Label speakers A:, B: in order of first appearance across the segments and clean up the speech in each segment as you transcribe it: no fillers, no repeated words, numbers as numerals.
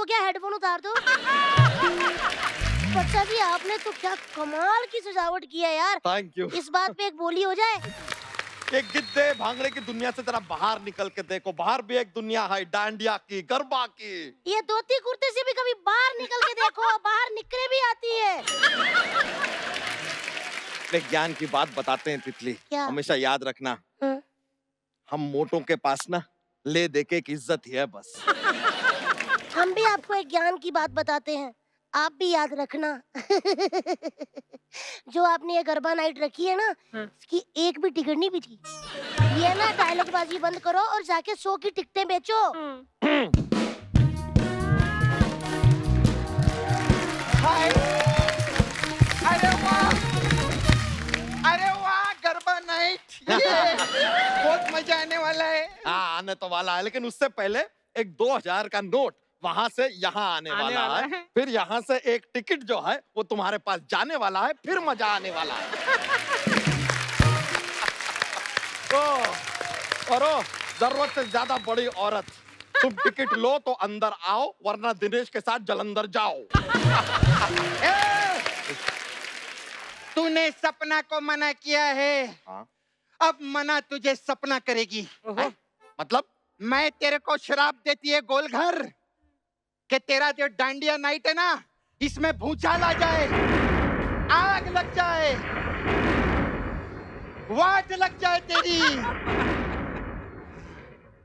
A: हो गया, हेडफोन उतार दो। बच्चा जी आपने तो क्या कमाल की सजावट की है यार।
B: Thank you.
A: इस बात पे एक बोली हो जाए।
B: एक गिद्दे भांगड़े की दुनिया से जरा बाहर निकल के देखो, बाहर भी एक दुनिया है, डांडिया की, गरबा की।
A: ये धोती कुर्ते से भी कभी बाहर निकल के देखो, बाहर निकले भी आती है।
B: एक ज्ञान की बात बताते हैं तितली,
A: क्या?
B: हमेशा याद रखना,
A: हाँ।
B: हम मोटों के पास ना ले दे के एक इज्जत ही है बस।
A: हम भी आपको एक ज्ञान की बात बताते हैं, आप भी याद रखना। जो आपने ये गरबा नाइट रखी है ना, इसकी एक भी टिकट नहीं बिकी। ये ना डायलॉग बाजी बंद करो और जाके 100 की टिकटें बेचो।
C: हाय, अरे वाह, अरे वाह, गरबा नाइट, ये बहुत मजा आने वाला है।
B: हाँ आने तो वाला है, लेकिन उससे पहले एक 2000 का नोट वहां से यहाँ आने वाला है। फिर यहाँ से एक टिकट जो है वो तुम्हारे पास जाने वाला है, फिर मजा आने वाला है। और जरूरत से ज्यादा बड़ी औरत, तुम टिकट लो तो अंदर आओ, वरना दिनेश के साथ जलंधर जाओ।
C: तूने सपना को मना किया है,
B: हाँ?
C: अब मना तुझे सपना करेगी।
B: मतलब
C: मैं तेरे को श्राप देती है गोलघर कि तेरा जो डांडिया नाइट है ना, इसमें भूचाल आ जाए, आग लग जाए, वाट लग जाए तेरी।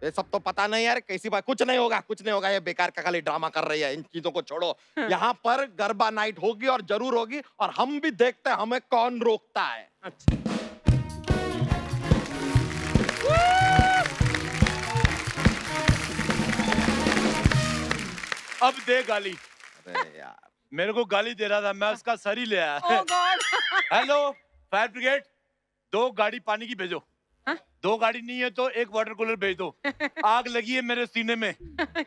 B: ये सब तो पता नहीं यार, कैसी बात, कुछ नहीं होगा, कुछ नहीं होगा, ये बेकार का खाली ड्रामा कर रही है, इन चीजों को छोड़ो। यहाँ पर गरबा नाइट होगी और जरूर होगी, और हम भी देखते हैं हमें कौन रोकता है।
D: अच्छा।
E: अब दे गाली।
B: अरे यार
E: मेरे को गाली दे रहा था, मैं उसका सर ही ले आया।
D: Oh God!
E: Hello fire brigade, 2 गाड़ी पानी की भेजो। 2 गाड़ी नहीं है तो 1 वाटर कूलर भेज दो। आग लगी है मेरे सीने में।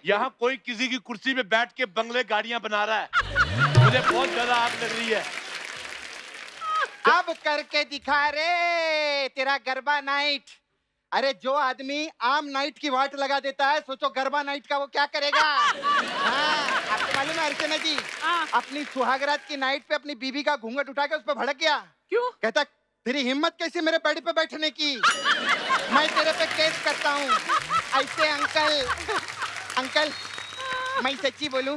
E: यहाँ कोई किसी की कुर्सी पे बैठ के बंगले गाड़ियां बना रहा है, मुझे बहुत ज्यादा आग लग रही है।
C: अब करके दिखा रे तेरा गरबा नाइट। अरे जो आदमी आम नाइट की वाट लगा देता है, सोचो गरबा नाइट का वो क्या करेगा। हाँ, आपको मालूम है अर्चना जी, अपनी सुहागरात की नाइट पे अपनी बीवी का घूंघट उठा के उस पर भड़क गया।
D: क्यों?
C: कहता तेरी हिम्मत कैसे मेरे बेड पे बैठने की, मैं तेरे पे केस करता हूँ। ऐसे अंकल मैं सच्ची बोलूं,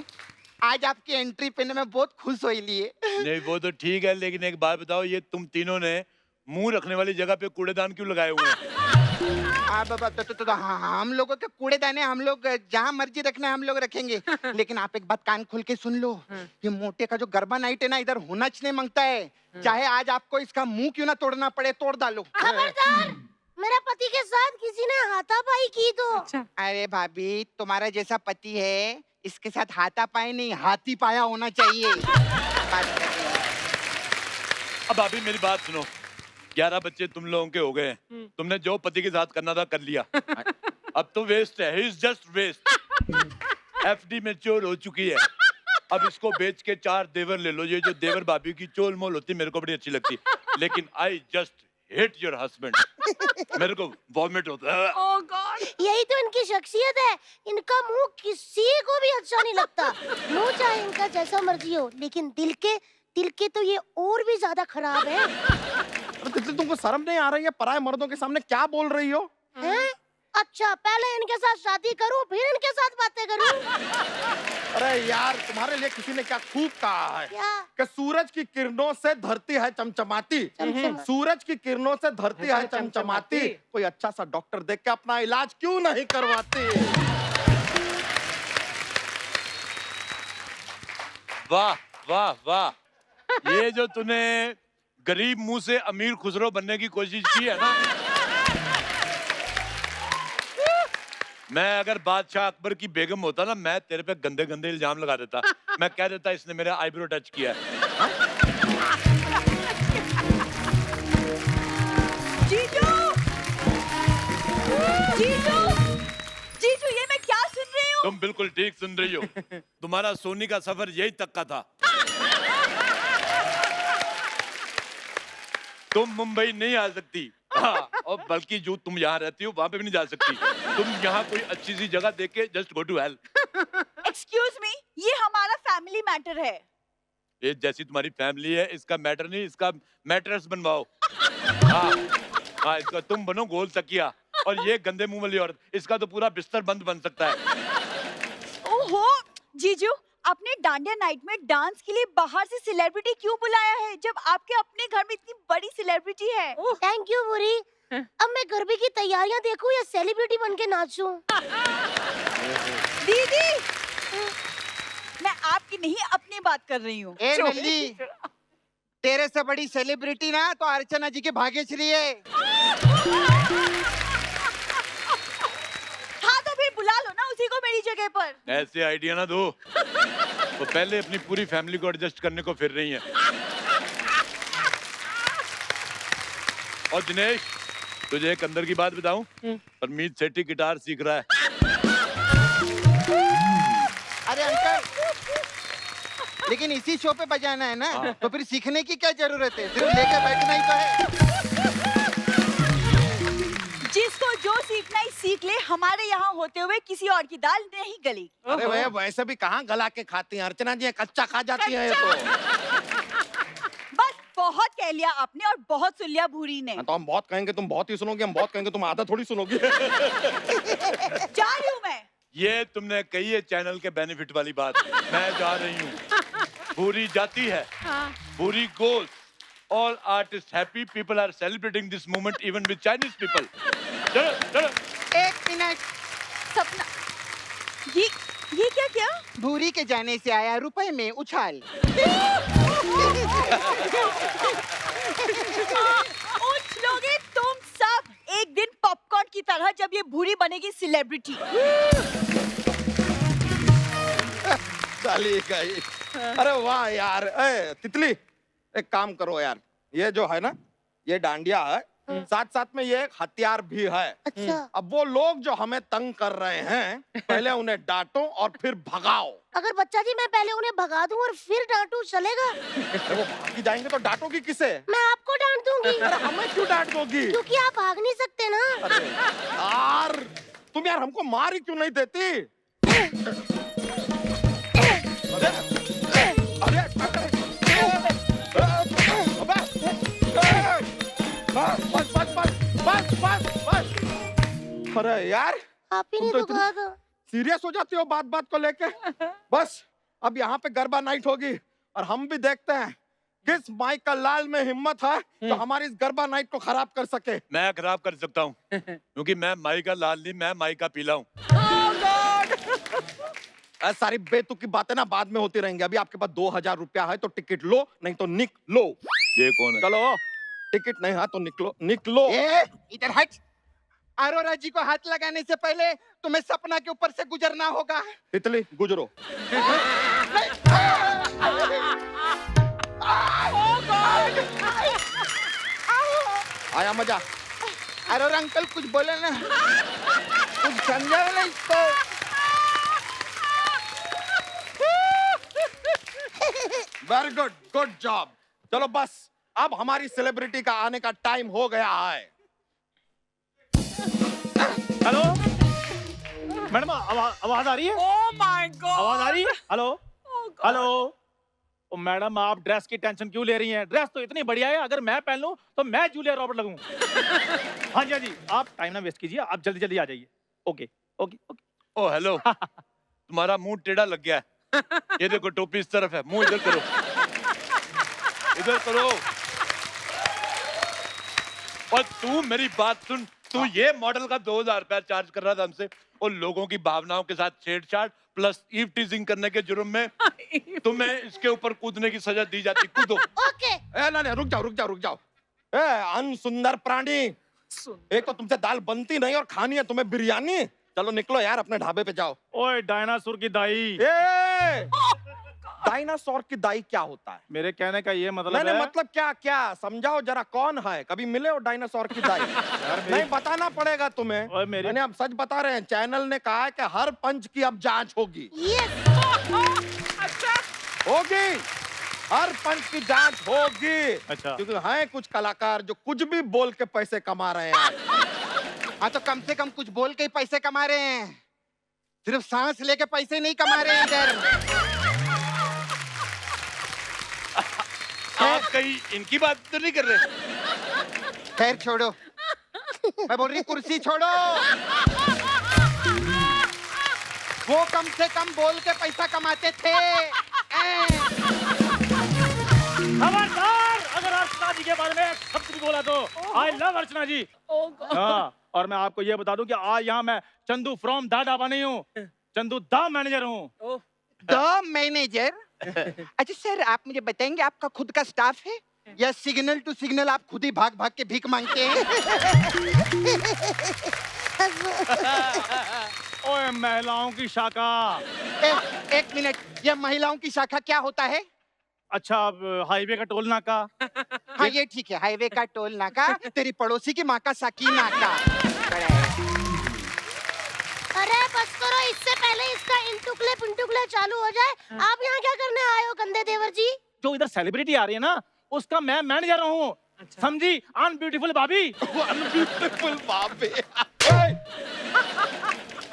C: आज आपकी एंट्री पे मैं बहुत खुश हुई लिए।
E: नहीं वो तो ठीक है, लेकिन एक बात बताओ, ये तुम तीनों ने मुंह रखने वाली जगह पे कूड़ेदान क्यों लगाए हुए हैं?
C: हम लोगों के कूड़ेदाने हम लोग जहाँ मर्जी रखना है हम लोग रखेंगे। लेकिन आप एक बात कान खोल के सुन लो, ये मोटे का जो गरबा नाइट है ना, इधर होना नहीं मांगता है। चाहे आज आपको इसका मुंह क्यों ना तोड़ना पड़े, तोड़ डालो।
A: खबरदार, मेरा पति के साथ किसी ने हाथापाई की तो।
D: अच्छा।
C: अरे भाभी, तुम्हारा जैसा पति है, इसके साथ हाथापाई नहीं हाथी पाया होना चाहिए। बात करिए।
E: अब अभी मेरी बात सुनो, 11 बच्चे तुम लोगों के हो गए हैं, तुमने जो पति के साथ करना था कर लिया। अब तो वेस्ट है, he is just waste. FD mature हो चुकी है, अब इसको बेच के 4 देवर ले लो। ये जो देवर भाभी की चोल मोल होती मेरे को बड़ी अच्छी लगती, लेकिन I just hate your husband. मेरे को वॉमिट होता है।
D: Oh God!
A: यही तो इनकी शख्सियत है, इनका मुंह किसी को भी अच्छा नहीं लगता। मुंह चाहे इनका जैसा मर्जी हो, लेकिन दिल के तो ये और भी ज्यादा खराब है।
B: अरे तितली, तुमको शर्म नहीं आ रही है? पराये मर्दों के सामने क्या बोल रही हो?
A: हैं? अच्छा, पहले इनके साथ शादी करूं, फिर इनके साथ बातें करूं।
B: अरे यार, तुम्हारे लिए किसी ने क्या खूब कहा है
A: क्या?
B: कि सूरज की किरणों से धरती है चमचमाती, सूरज की किरणों से धरती है चमचमाती। कोई अच्छा सा डॉक्टर देख के अपना इलाज क्यों नहीं करवाती?
E: वाह वाह वाह, ये जो तूने गरीब मुंह से अमीर खुसरो बनने की कोशिश की है ना, मैं अगर बादशाह अकबर की बेगम होता ना, मैं तेरे पे गंदे गंदे इल्जाम लगा देता। मैं कह देता इसने मेरे आईब्रो टच किया है।
D: जीजू! जीजू! जीजू, ये मैं क्या सुन रही हूँ?
E: तुम बिल्कुल ठीक सुन रही हो। तुम्हारा सोनी का सफर यही तक का था। तुम मुंबई नहीं आ सकती, हाँ, और बल्कि जो तुम यहाँ रहती हो वहां पे भी नहीं जा सकती। तुम यहाँ कोई अच्छी सी जगह देख के just go to hell.
D: Excuse me, ये हमारा फैमिली मैटर है।
E: ये जैसी तुम्हारी फैमिली है, इसका मैटर नहीं, इसका मैटर्स बनवाओ। हाँ हाँ, इसका तुम बनो गोल तकिया, और ये गंदे मुंह वाली औरत, इसका तो पूरा बिस्तर बंद बन सकता है।
D: ओहो जीजू, आपने डांडिया नाइट में डांस के लिए बाहर से सेलिब्रिटी क्यों बुलाया है जब आपके अपने घर में इतनी बड़ी सेलिब्रिटी है?
A: थैंक यू बुरी। अब मैं गरबे की तैयारियां देखूं या सेलिब्रिटी बन के नाचूं?
D: दीदी, मैं आपकी नहीं अपनी बात कर रही हूँ।
C: ए नल्ली, तेरे से बड़ी सेलिब्रिटी ना तो अर्चना जी की भाग्यश्री है।
D: हाँ तो फिर बुला लो ना उसी को मेरी जगह पर।
E: ऐसे आइडिया ना दो, तो पहले अपनी पूरी फैमिली को एडजस्ट करने को फिर रही है। और दिनेश, तुझे एक अंदर की बात बताऊं? परमीत सेठी गिटार सीख रहा है।
C: अरे अंकल, लेकिन इसी शो पे बजाना है ना, तो फिर सीखने की क्या जरूरत है? सिर्फ लेके बैठना ही तो है।
D: जिसको जो सीखना ही सीख ले, हमारे यहाँ होते हुए किसी और की दाल नहीं गली।
B: अरे भैया वैसे भी कहाँ गला के खाती हैं अर्चना जी, कच्चा खा जाती हैं ये तो।
D: बस बहुत कह लिया आपने और बहुत सुन लिया भूरी ने।
B: तो हम बहुत कहेंगे तुम बहुत ही सुनोगी, हम बहुत कहेंगे तुम आधा थोड़ी सुनोगी।
D: जा रही हूँ मैं।
E: ये तुमने कही है चैनल के बेनिफिट वाली बात, मैं जा रही हूँ। पूरी जाती है, पूरी गोल। All artists happy, people are celebrating this moment even with Chinese people. चलो चलो।
C: एक मिनट,
D: सपना, ये क्या क्या?
C: भूरी के जाने से आया रुपए में उछाल।
D: उछलोगे तुम सब एक दिन पॉपकॉर्न की तरह जब ये भूरी बनेगी सेलिब्रिटी।
B: चली गई। अरे वाह यार, ए तितली, एक काम करो यार, ये जो है ना, ये डांडिया है, साथ साथ में ये एक हथियार भी है।
A: अच्छा।
B: अब वो लोग जो हमें तंग कर रहे हैं, पहले उन्हें डांटो और फिर भगाओ।
A: अगर बच्चा जी मैं पहले उन्हें भगा दूं और फिर डांटूं, चलेगा?
B: अरे वो भागी जाएंगे तो डांटोगी किसे?
A: मैं आपको डांट दूंगी।
B: अरे हमें क्यों डांट दोगी?
A: क्योंकि आप भाग नहीं सकते ना।
B: अरे यार, तुम यार हमको मार ही क्यों नहीं देती? अरे अरे बस बस बस बस बस बस। अरे यार,
A: आप ही
B: तुम
A: ने
B: तो
A: तो कहा था।
B: सीरियस हो जाती हो बात बात को लेके। बस अब यहाँ पे गरबा नाइट होगी और हम भी देखते हैं किस माई का लाल में हिम्मत है जो हमारी इस गरबा नाइट को खराब कर सके।
E: मैं खराब कर सकता हूँ, क्योंकि मैं माई का लाल नहीं, मैं माई का पीला हूँ।
B: सारी बेतुकी बातें ना बाद में होती रहेंगी। अभी आपके पास 2000 रुपया है तो टिकट लो, नहीं तो निकलो।
E: ये कौन है?
B: चलो, टिकट नहीं है तो निकलो निकलो।
C: इधर हट। अरोरा जी को हाथ लगाने से पहले तुम्हें सपना के ऊपर से गुजरना होगा।
B: तितली गुजरो। आया मजा?
C: अरोरा अंकल कुछ बोले ना, कुछ समझाओ ना इसको।
B: Very good, good job. चलो बस, अब हमारी सेलिब्रिटी का आने का टाइम हो गया है।
F: हेलो मैडम, आवाज आ रही है?
D: Oh my God!
F: आवाज आ रही है? Hello hello. ओ मैडम, आप ड्रेस की टेंशन क्यों ले रही हैं? ड्रेस तो इतनी बढ़िया है, अगर मैं पहन लूं तो मैं जूलिया रॉबर्ट लगूं। हाँ जी हाँ जी, आप टाइम ना वेस्ट कीजिए, आप जल्दी जल्दी आ जाइए। Okay okay okay.
E: Oh hello, तुम्हारा मुंह टेढ़ा लग गया है। ये देखो टोपी इस तरफ है, मुंह इधर करो, इधर करो। और तू मेरी बात सुन, तू ये मॉडल का 2000 रुपया चार्ज कर रहा था हमसे, और लोगों की भावनाओं के साथ छेड़छाड़ प्लस ईव टीजिंग करने के जुर्म में तुम्हें इसके ऊपर कूदने की सजा दी जाती। कूदो।
A: ओके।
B: ना रुक जाओ रुक जाओ रुक जाओ। ए अनसुंदर प्राणी, एक तो तुमसे दाल बनती नहीं और खानी है तुम्हें बिरयानी। चलो निकलो यार, अपने ढाबे पे जाओ।
F: ओए डायनासोर की दाई,
B: डायनासोर की दाई क्या होता है?
F: मेरे कहने का ये मतलब
B: मैंने
F: है।
B: मतलब क्या क्या समझाओ जरा, कौन है? कभी मिले हो डायनासोर की दाई? नहीं बताना पड़ेगा तुम्हें।
F: ओए मेरी-
B: मैंने अब सच बता रहे हैं, चैनल ने कहा है कि हर पंच की अब जांच होगी।
A: यस।
B: होगी, हर पंच की जांच होगी।
F: अच्छा।
B: क्योंकि हैं कुछ कलाकार जो कुछ भी बोल के पैसे कमा रहे हैं।
C: हाँ तो कम से कम कुछ बोल के ही पैसे कमा रहे हैं, सिर्फ सांस लेके पैसे नहीं कमा रहे हैं इधर।
E: कहीं इनकी बात तो नहीं कर रहे?
C: खैर छोड़ो, मैं बोल रही कुर्सी छोड़ो। वो कम से कम बोल के पैसा कमाते थे।
F: खबरदार अगर अर्चना जी के बारे में शब्द भी बोला तो आई लव अर्चना जी। हाँ, और मैं आपको ये बता दूं कि आज यहाँ मैं चंदू फ्रॉम दादा बनी हूँ, चंदू द मैनेजर हूँ।
C: The manager? अच्छा सर, आप मुझे बताएंगे आपका खुद का स्टाफ है या सिग्नल टू सिग्नल आप खुद ही भाग भाग के भीख मांगते हैं?
F: ओए महिलाओं की शाखा।
C: एक मिनट, ये महिलाओं की शाखा क्या होता है?
F: अच्छा, अब हाईवे का टोल नाका।
C: हाँ ये ठीक है, हाईवे का टोल नाका, तेरी पड़ोसी की माँ का साकी नाका।
A: अरे बस करो, इससे पहले इसका इंटुकले पिंटुकले चालू हो जाए। आप यहाँ क्या करने आए हो गंदे देवर जी?
F: जो इधर सेलिब्रिटी आ रही है ना, उसका मैं मैनेजर हूँ। समझी? अनब्यूटीफुल भाभी।
B: अनब्यूटीफुल भाभी।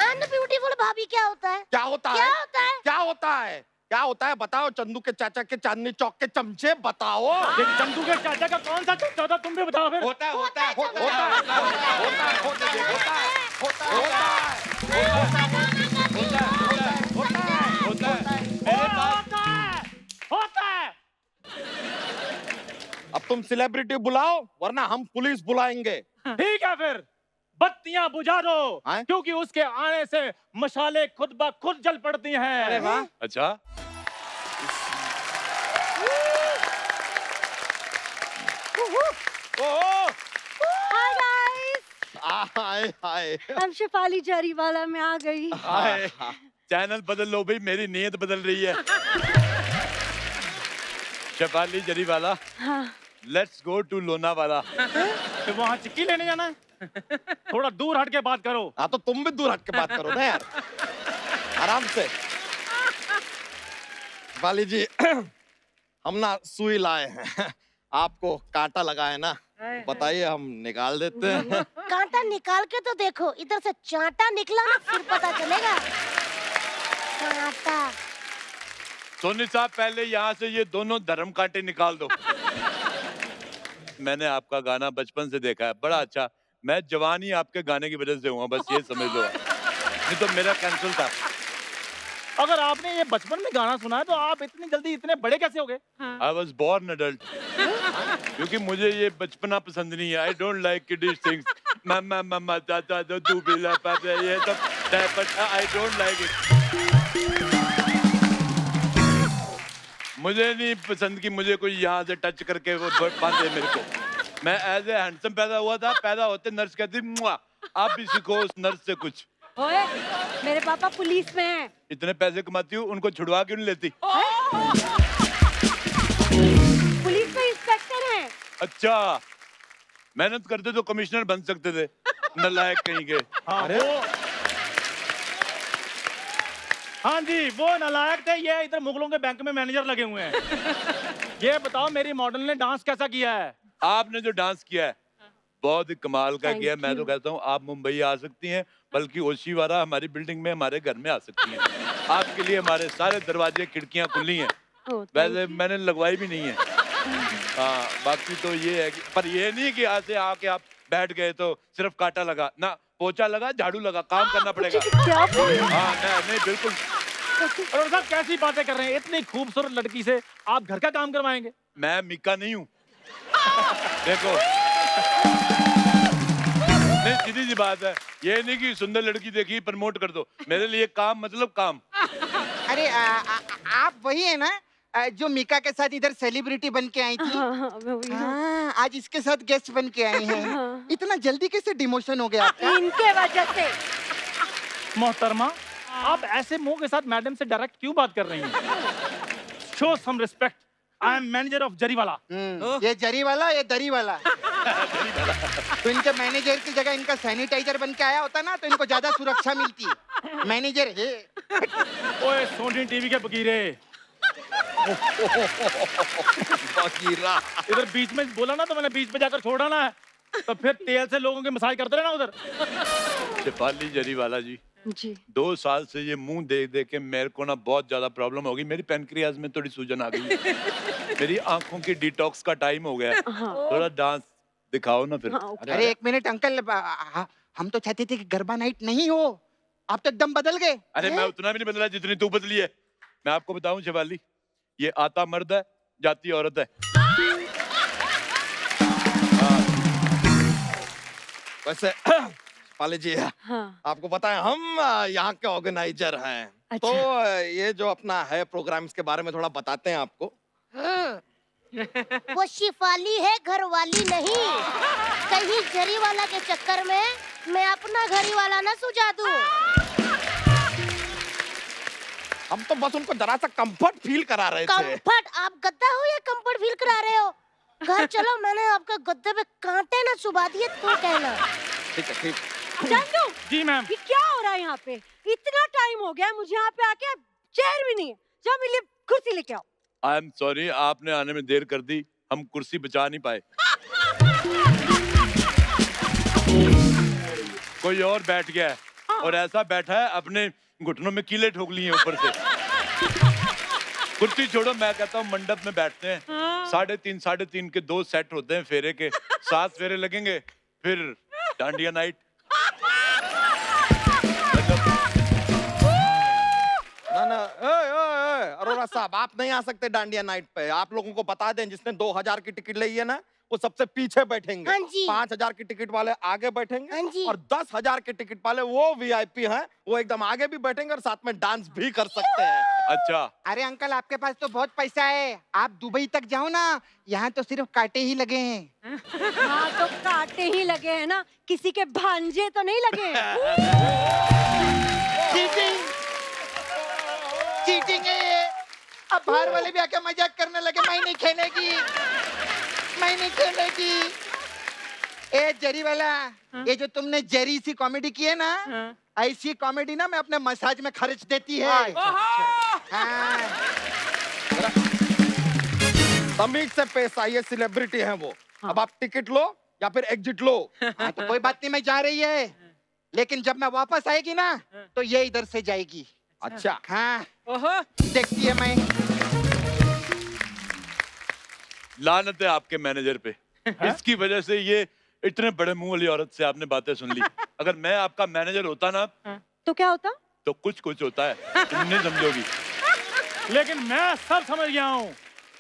A: अनब्यूटीफुल भाभी क्या होता है?
B: क्या होता है?
A: क्या होता है?
B: क्या होता है? क्या होता है? बताओ। चंदू के चाचा के चांदनी चौक के चमचे बताओ।
F: चंदू के चाचा का कौन सा चमचा होता, तुम भी बताओ फिर।
B: होता है, होता है, होता है, होता है, होता है, होता है, होता है, होता है, होता है,
F: होता है।
B: अब तुम सेलिब्रिटी बुलाओ वरना हम पुलिस बुलाएंगे।
F: ठीक है फिर, बत्तियां बुझा दो,
B: हैं?
F: क्योंकि उसके आने से मशाले खुद ब खुद जल पड़ती हैं।
C: अरे वाह।
E: अच्छा,
A: हाय गाइस,
B: हाय हाय।
A: हम शेफाली जरीवाला में आ गई।
E: हाय। चैनल बदल लो भाई, मेरी नीयत बदल रही है। Shefali Jariwala, let's go to Lonavala.
F: तो वहाँ चिक्की लेने जाना है? थोड़ा दूर हट के बात करो।
B: हाँ तो तुम भी दूर हट के बात करो ना यार, आराम से। वाली जी, हम ना सुई लाए हैं, आपको कांटा लगा है ना, बताइए हम निकाल देते हैं।
A: कांटा निकाल के तो देखो, इधर से चांटा निकला ना फिर पता चलेगा। कांटा।
E: सोनी साहब, पहले यहाँ से ये दोनों धर्म कांटे निकाल दो। मैंने आपका गाना बचपन से देखा है, बड़ा अच्छा। मैं जवानी आपके गाने की वजह से हुआ, बस ये समझ लो। नहीं तो मेरा कैंसिल था।
F: अगर आपने ये बचपन में गाना सुना है तो आप इतनी जल्दी इतने बड़े कैसे हो गए?
E: आई वॉज बॉर्न एडल्ट, क्योंकि मुझे ये बचपना पसंद नहीं है। I don't like kiddish things, मम्मा मम्मा चाचा जो तू बिला पापा, ये सब आई डोंट लाइक इट। मुझे नहीं पसंद कि मुझे कोई यहाँ से टच करके वो बांधे मेरे को। मैं एज ए हैंडसम पैदा हुआ था, पैदा होते नर्स कहती मुआ, आप भी सीखो उस नर्स से कुछ।
A: ओए, मेरे पापा पुलिस में हैं।
E: इतने पैसे कमाती हूँ, उनको छुड़वा क्यों नहीं लेती?
A: पुलिस में इंस्पेक्टर हैं।
E: अच्छा, मेहनत करते तो कमिश्नर बन सकते थे, नालायक कहीं के।
F: हाँ, हाँ जी, वो नालायक थे, ये इधर मुगलों के बैंक में मैनेजर लगे हुए हैं। ये बताओ, मेरी मॉडल ने डांस कैसा किया है?
E: आपने जो डांस किया है बहुत ही कमाल का किया है। मैं तो कहता हूँ आप मुंबई आ सकती हैं, बल्कि ओशीवारा हमारी बिल्डिंग में हमारे घर में आ सकती हैं। आपके लिए हमारे सारे दरवाजे खिड़कियां खुली हैं। वैसे मैंने लगवाई भी नहीं है। हाँ, बाकी तो ये है कि, पर ये नहीं कि यहाँ से आके आप बैठ गए तो सिर्फ कांटा लगा ना, पोछा लगा, झाड़ू लगा, काम करना पड़ेगा। हाँ नहीं बिल्कुल।
F: और साहब कैसी बातें कर रहे हैं? इतनी खूबसूरत लड़की से आप घर का काम करवाएंगे?
E: मैं मिका नहीं हूँ। देखो, नहीं सीधी सी बात है, ये नहीं कि सुंदर लड़की देखी प्रमोट कर दो। मेरे लिए काम मतलब काम।
C: अरे आप वही है ना जो मिका के साथ इधर सेलिब्रिटी बन के आई थी? हाँ, आज इसके साथ गेस्ट बन के आई हैं। इतना जल्दी कैसे डिमोशन हो गया आपका?
A: इनके वजह से।
F: मोहतरमा, आप ऐसे मुंह के साथ मैडम से डायरेक्ट क्यों बात कर रही हैं? Show some respect. I am manager of Jariwala.
C: ये जरी वाला, ये दरी वाला। तो इनके मैनेजर की जगह इनका सैनिटाइजर बन के आया होता ना तो इनको ज्यादा सुरक्षा मिलती। मैनेजर है।
F: ओए सोनी टीवी के बकीरे,
B: बकीरा।
F: इधर बीच में बोला ना तो मैंने बीच में जाकर छोड़ना है, तो फिर तेल से लोगों की मसाज करते रहना उधर।
E: शेफाली जरीवाला जी,
G: जी
E: 2 साल से ये मुंह देख देख के मेरे को ना बहुत ज्यादा प्रॉब्लम हो गई। मेरी पेनक्रियाज में थोड़ी सूजन आ गई है। मेरी आंखों की डिटॉक्स का टाइम हो गया है।
G: हाँ
E: थोड़ा डांस दिखाओ ना फिर।
G: हाँ ओके।
C: अरे एक मिनट अंकल, हम तो चाहते थे कि गरबा नाइट नहीं हो, आप तो एकदम बदल गए।
E: अरे मैं उतना भी नहीं बदला जितनी तू बदली है। मैं आपको बताऊं शिवाली, ये आता मर्द है, जाती औरत है।
B: वैसे पाले जी,
G: हाँ
B: आपको पता है हम यहाँ के ऑर्गेनाइजर हैं।
G: अच्छा।
B: तो ये जो अपना है प्रोग्राम, इसके बारे में थोड़ा बताते हैं आपको।
A: वो शिफाली है, घर वाली नहीं। कहीं जरी वाला के चक्कर में मैं अपना घरी वाला ना सुझा दूं।
B: हम तो बस उनको जरा सा कंफर्ट फील करा रहे थे।
A: कंफर्ट? आप गद्दा हो या कंफर्ट फील करा रहे हो? घर चलो, मैंने आपका गद्दे पे कांटे ना चुभा दिए तो कहना।
B: ठीक है, ठीक।
G: चंदू,
F: जी मैम।
G: ये क्या हो रहा है यहाँ पे? इतना टाइम हो गया है, मुझे यहाँ पे आके चेयर भी नहीं है। जाओ मेरे लिए कुर्सी लेके आओ।
E: आई एम सॉरी, आपने आने में देर कर दी, हम कुर्सी बचा नहीं पाए। कोई और बैठ गया है और ऐसा बैठा है अपने घुटनों में कीले ठोक लिए हैं ऊपर से। कुर्सी छोड़ो, मैं कहता हूँ मंडप में बैठते हैं। 3.5 के 2 सेट होते हैं फेरे के, 7 फेरे लगेंगे, फिर डांडिया नाइट।
B: ना अरोड़ा साहब, आप नहीं आ सकते डांडिया नाइट पे। आप लोगों को बता दें, जिसने 2000 की टिकट ली है ना, वो सबसे पीछे बैठेंगे।
A: हाँ जी।
B: 5000 की टिकट वाले आगे
A: हाँ
B: बैठेंगे
A: जी।
B: और 10,000 के टिकट वाले वो वीआईपी हैं, वो एकदम आगे भी बैठेंगे और साथ में डांस भी कर सकते हैं।
E: अच्छा,
C: अरे अंकल, आपके पास तो बहुत पैसा है, आप दुबई तक जाओ ना, यहाँ तो सिर्फ कांटे ही लगे हैं।
G: हाँ तो कांटे ही लगे हैं ना, किसी के भांजे तो नहीं लगे हैं।
C: चीटिंग, चीटिंग है ये। अब बाहर वाले भी आके मजाक करने लगे, मैं नहीं खेलेगी, मैं नहीं खेलेगी। ए जरी वाला, ये जो तुमने जरी सी कॉमेडी की है ना, ऐसी कॉमेडी ना मैं अपने मसाज में खर्च देती है। हाँ।
B: तमीज से पेश आइए, सेलिब्रिटी हैं वो। अब आप टिकट लो या फिर एग्जिट लो।
C: हाँ, तो कोई बात नहीं, मैं जा रही है, लेकिन जब मैं वापस आएगी ना, तो ये इधर से जाएगी।
B: अच्छा,
C: हाँ, देखती है मैं।
E: लानत है आपके मैनेजर पे। इसकी वजह से ये इतने बड़े मुंह वाली औरत से आपने बातें सुन ली। अगर मैं आपका मैनेजर होता ना,
G: तो क्या होता?
E: तो कुछ कुछ होता है, तुम नहीं समझोगी।
F: लेकिन मैं सब समझ गया हूँ।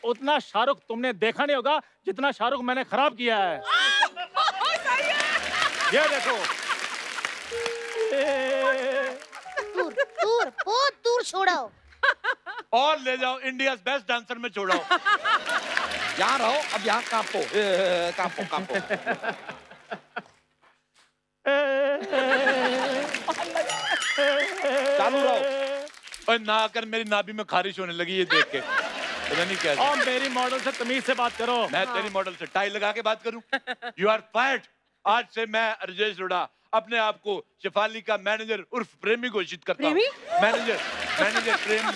F: उतना शाहरुख तुमने देखा नहीं होगा जितना शाहरुख मैंने खराब किया है। ये देखो।
A: दूर दूर, बहुत दूर छोड़ो।
E: और ले जाओ, इंडिया बेस्ट डांसर में छोड़ाओ।
B: यहाँ रहो, अब यहाँ कांपो, कांपो कांपो। चालू रहो।
E: और ना आकर मेरी नाभि में खारिश होने लगी ये देख के, पता नहीं क्या।
F: और मेरी मॉडल से तमीज से बात करो।
E: मैं तेरी मॉडल से टाई लगा के बात करूं? You are fired. आज से मैं राजेश रोड़ा अपने आप को शिफाली का मैनेजर उर्फ प्रेमी घोषित करता हूं।
G: प्रेमी?
E: मैनेजर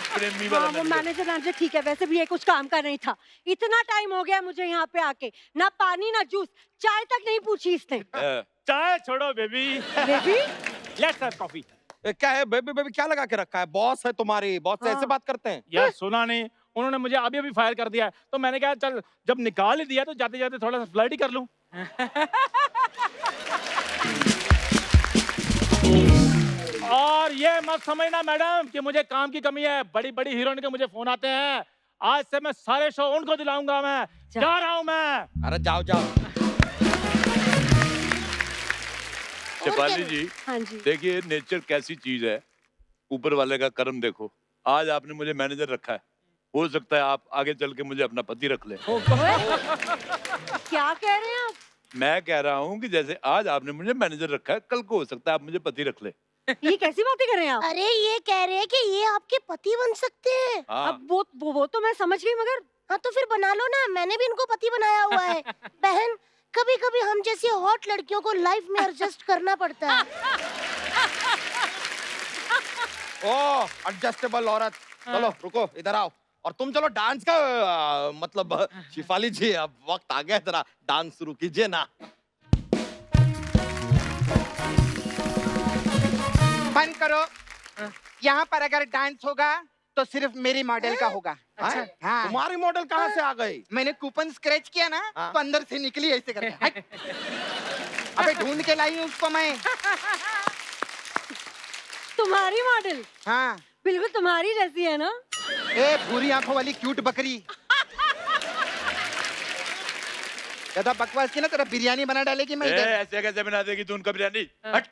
E: प्रेमी वाला
G: हाँ वो
E: मैनेजर।
G: मैनेजर ठीक है, वैसे भी ये कुछ काम का नहीं था। इतना टाइम हो गया मुझे यहाँ पे आके, ना पानी ना जूस, चाय तक नहीं पूछी इसने।
F: चाय छोड़ो baby.
G: Baby
F: let's have coffee.
B: क्या है बेबी, बेबी क्या लगा के रखा है? बॉस है तुम्हारी, बॉस से ऐसे बात करते हैं?
F: यार सुना नहीं, उन्होंने मुझे अभी अभी फायर कर दिया है, तो मैंने कहा चल जब निकाल ही दिया तो जाते जाते थोड़ा सा फ्लर्ट ही कर लूं। और ये मत समझना मैडम कि मुझे काम की कमी है। बड़ी बड़ी हीरोइन के मुझे फोन आते हैं। आज से मैं सारे शो उनको दिलाऊंगा। मैं जा रहा हूं मैं।
B: अरे जाओ जाओ।
E: शिफाली जी,
G: हाँ जी।
E: देखिए नेचर कैसी चीज है, ऊपर वाले का कर्म देखो। आज आपने मुझे मैनेजर रखा है, हो सकता है आप आगे चल के मुझे अपना पति रख ले।
G: क्या कह रहे हैं आप?
E: मैं कह रहा हूँ कि जैसे आज आपने मुझे मैनेजर रखा है, कल को हो सकता है आप मुझे पति रख ले।
G: ये कैसी बातें कर रहे हैं आप?
A: अरे ये कह रहे हैं कि ये आपके पति बन सकते हैं।
E: हाँ।
G: अब वो तो मैं समझ गई, मगर
A: हाँ तो फिर बना लो ना, मैंने भी इनको पति बनाया हुआ है। बहन, कभी कभी हम जैसी हॉट लड़कियों को लाइफ में एडजस्ट करना पड़ता है।
B: ओ एडजस्टेबल औरत, चलो रुको, इधर आओ। और तुम चलो डांस का मतलब शिफाली जी, अब वक्त आ गया, जरा डांस शुरू कीजिए ना।
C: बंद करो। यहाँ पर अगर डांस होगा तो सिर्फ मेरी मॉडल का होगा।
B: अच्छा
C: हाँ,
B: तुम्हारी मॉडल कहाँ से आ गई?
C: मैंने कूपन स्क्रैच किया ना
B: हाँ।
C: तो अंदर से निकली ऐसे करके। हट। अबे ढूंढ के लाई हूँ उसको मैं।
G: तुम्हारी मॉडल
C: हाँ,
G: बिल्कुल तुम्हारी जैसी है ना?
C: ए भूरी आंखों वाली क्यूट बकरी। ज्यादा बकवास की ना तेरा बिरयानी बना डालेगी मैं इधर।
E: ऐसे कैसे बना देगी तू उनका बिरयानी? हट।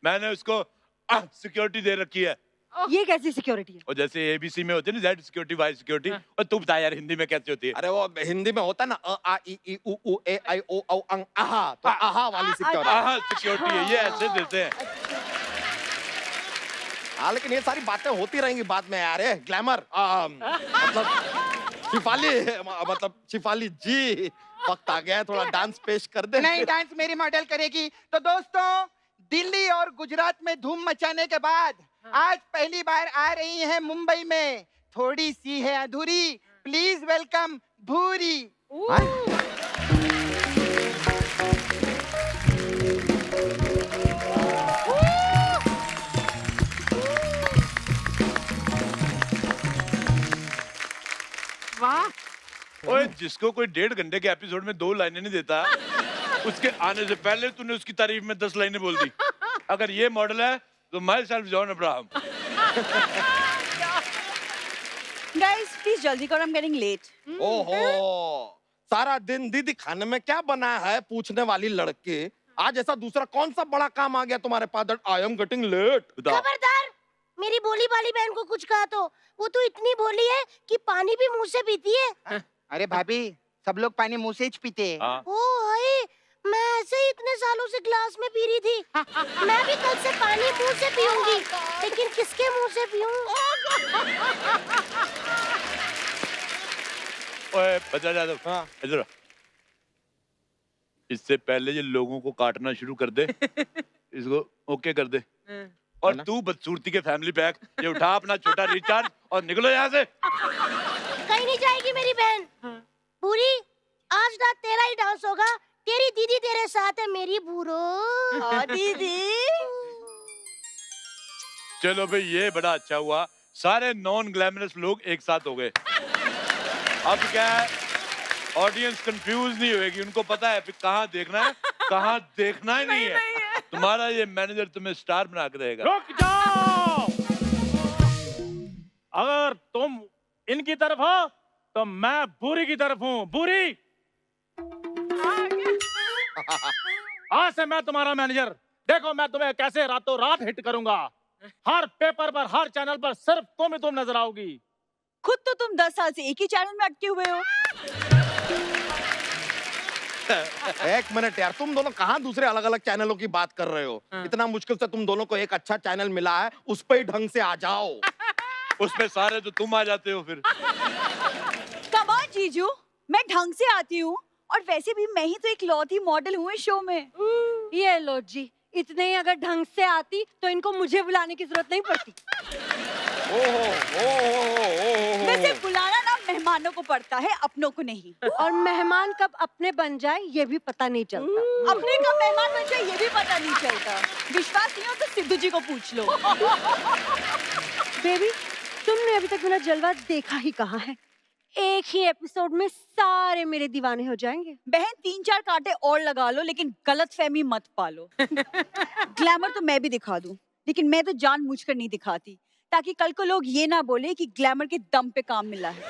E: मैंने उसको सिक्योरिटी दे रखी है।
G: ये कैसी सिक्योरिटी है?
E: और जैसे एबीसी में होती है ना, जेड सिक्योरिटी, वाई सिक्योरिटी, और तू बता यार हिंदी में कैसे होती है?
B: अरे वो हिंदी में होता है ना, अ आ इ ई उ ऊ ए आई ओ औ अंग आहा, तो आहा वाली सिक्योरिटी।
E: हाँ सिक्योरिटी है, ये ऐसे देते हैं।
B: हाँ लेकिन ये सारी बातें होती रहेंगी बाद में यार। ग्लैमर मतलब शिफाली, मतलब शिफाली जी, वक्त आ गया है थोड़ा डांस पेश कर दे।
C: नहीं, डांस मेरी मॉडल करेगी। तो दोस्तों, दिल्ली और गुजरात में धूम मचाने के बाद आज पहली बार आ रही हैं मुंबई में। थोड़ी सी है अधूरी, प्लीज वेलकम भूरी।
E: ओए जिसको कोई 1.5 घंटे के एपिसोड में 2 लाइनें नहीं देता, उसके आने से पहले तूने उसकी तारीफ में 10 लाइनें बोल दी। अगर ये मॉडल है तो my self John Abraham.
D: Guys please जल्दी करो, आई एम गेटिंग लेट।
B: ओहो, सारा दिन दीदी खाने में क्या बना है पूछने वाली लड़के, आज ऐसा दूसरा कौन सा बड़ा काम आ गया तुम्हारे पास that I am getting late?
A: खबरदार, मेरी भोली भाली बहन को कुछ कहा तो वो तो इतनी भोली है कि पानी भी मुंह से पीती है।
C: अरे भाभी, सब लोग पानी मुंह से ही पीते हैं।
E: हाँ।
A: ओ हाय, मैं ऐसे ही इतने सालों से ग्लास में पी रही थी। मैं भी कल से पानी मुंह से पीऊंगी, लेकिन किसके मुंह से पीऊं?
E: ओए बचा जादव,
B: हाँ।
E: इधर आ। इससे पहले ये लोगों को काटना शुरू कर दे, इसको ओके कर दे। और तू बदसूरती के फैमिली पैक ये उठा अपना छोटा रिचार्ज और निकलो यहाँ से।
A: कहीं नहीं जाएगी मेरी बहन। पूरी, आज रात तेरा ही डांस होगा। तेरी दीदी तेरे साथ है मेरी भूरो।
D: हाँ दीदी।
E: चलो भाई, ये बड़ा अच्छा हुआ, सारे नॉन ग्लैमरस लोग एक साथ हो गए। अब क्या है, ऑडियंस कंफ्यूज नहीं होगी, उनको पता है फिर कहाँ देखना है, कहाँ देखना ही नहीं है। तुम्हारा ये मैनेजर तुम्हें स्टार बना के रहेगा।
F: रुक जाओ। अगर तुम इनकी तरफ हो तो मैं बुरी की तरफ हूँ। बुरी, आज से मैं तुम्हारा मैनेजर। देखो मैं तुम्हें कैसे रातों रात हिट करूंगा। हर पेपर पर, हर चैनल पर सिर्फ तुम नजर आओगी।
D: खुद तो तुम 10 साल से एक ही चैनल में अटके हुए हो।
B: एक मिनट यार, तुम दोनों कहाँ दूसरे अलग अलग चैनलों की बात कर रहे हो? इतना मुश्किल से तुम दोनों को एक अच्छा चैनल मिला है, उस पे ही ढंग से आ जाओ।
E: उसमें सारे तो तुम आ जाते हो फिर।
D: कम ऑन जीजू, मैं ढंग से आती हूँ, और वैसे भी मैं ही तो एक लौती मॉडल हूँ इस शो में।
G: ये लो जी, इतने ही अगर ढंग से आती तो इनको मुझे बुलाने की जरूरत नहीं पड़ती।
D: वैसे बुलाना ना मेहमानों को पड़ता है, अपनों को नहीं।
G: और मेहमान कब अपने बन जाए ये भी पता नहीं चलता।
D: अपने का मेहमान बन जाए ये भी पता नहीं चलता। विश्वास नहीं हो तो सिद्धू जी को पूछ लो।
G: बेबी, तुमने अभी तक मेरा जलवा देखा ही कहाँ है? एक ही एपिसोड में सारे मेरे दीवाने हो जाएंगे।
D: बहन 3-4 कांटे और लगा लो, लेकिन गलतफहमी मत पालो। ग्लैमर तो मैं भी दिखा दूं, लेकिन मैं तो जानबूझकर नहीं दिखाती, ताकि कल को लोग ये ना बोले कि ग्लैमर के दम पे काम मिला है।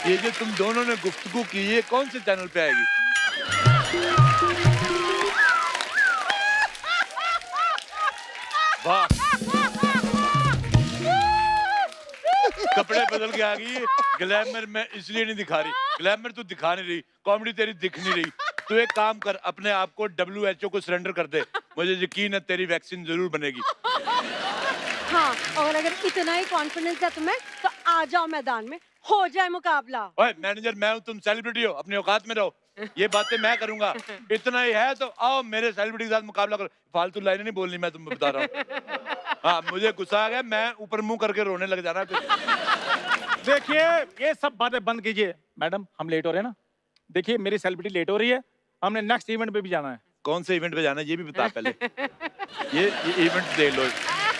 E: ये जो तुम दोनों ने गुफ्तगू की, ये कौन से चैनल पे आएगी? वाह, कपड़े बदल के आ गई। ग्लैमर मैं इसलिए नहीं दिखा रही, ग्लैमर तू दिखा नहीं रही, कॉमेडी तेरी दिख नहीं रही। तू एक काम कर, अपने आप को WHO को सरेंडर कर दे, मुझे यकीन है तेरी वैक्सीन जरूर बनेगी।
G: हाँ, और अगर इतना ही कॉन्फिडेंस है तुम्हें तो आ जाओ मैदान में, हो जाए मुकाबला।
E: ओए मैनेजर मैं हूँ, तुम सेलिब्रिटी हो, अपनी औकात में रहो। ये बातें मैं करूंगा, इतना ही है तो आओ मेरे सेलिब्रिटी के साथ मुकाबला करो। फालतू लाइनें नहीं बोलनी, मैं तुम्हें बता रहा हूँ। हाँ, मुझे गुस्सा आ गया, मैं ऊपर मुंह करके रोने लग जाना फिर।
F: देखिए ये सब बातें बंद कीजिए। मैडम हम लेट हो रहे हैं ना, देखिए मेरी सेलिब्रिटी लेट हो रही है, हमने नेक्स्ट इवेंट पे भी जाना है।
E: कौन से इवेंट पे जाना है ये भी बता पहले। ये इवेंट दे लो,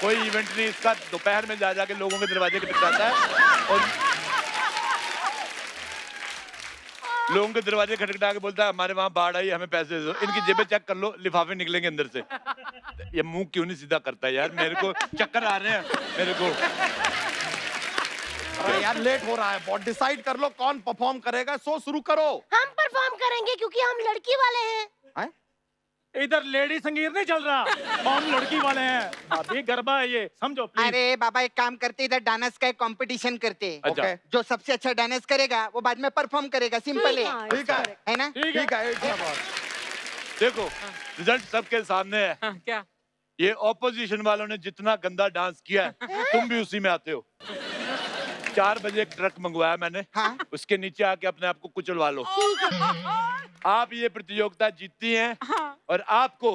E: कोई इवेंट नहीं इसका, दोपहर में जा जाके लोगों के दरवाजे खटखटाता है और लोगों के दरवाजे खटखटा के बोलता है हमारे वहां बाढ़ आई, हमें पैसे दो। इनकी जेबें चेक कर लो, लिफाफे निकलेंगे अंदर से। ये मुंह क्यों नहीं सीधा करता यार, मेरे को चक्कर आ रहे हैं मेरे को।
B: अरे यार लेट हो रहा है, बहुत डिसाइड कर लो कौन परफॉर्म करेगा, शो शुरू करो।
A: हम परफॉर्म करेंगे क्योंकि हम लड़की वाले हैं।
F: इधर लेडी संगीत नहीं चल रहा, हम लड़की वाले हैं। अभी गरबा है ये, समझो प्लीज।
C: अरे बाबा एक काम करते, इधर डांस का एक कंपटीशन करते।
E: अच्छा।
B: ओके।
C: जो सबसे अच्छा डांस करेगा वो बाद में परफॉर्म करेगा, सिंपल है।
B: ठीक है
C: है ना?
F: ठीक है।
B: ठीक है, एक नंबर।
E: देखो रिजल्ट सबके सामने है।
G: क्या?
E: ये ऑपोजिशन वालों ने जितना गंदा डांस किया है तुम भी उसी में आते हो। 4 बजे एक ट्रक मंगवाया मैंने,
C: हाँ।
E: उसके नीचे आके अपने आप को कुचलवा लो। आप ये प्रतियोगिता जीतती हैं और आपको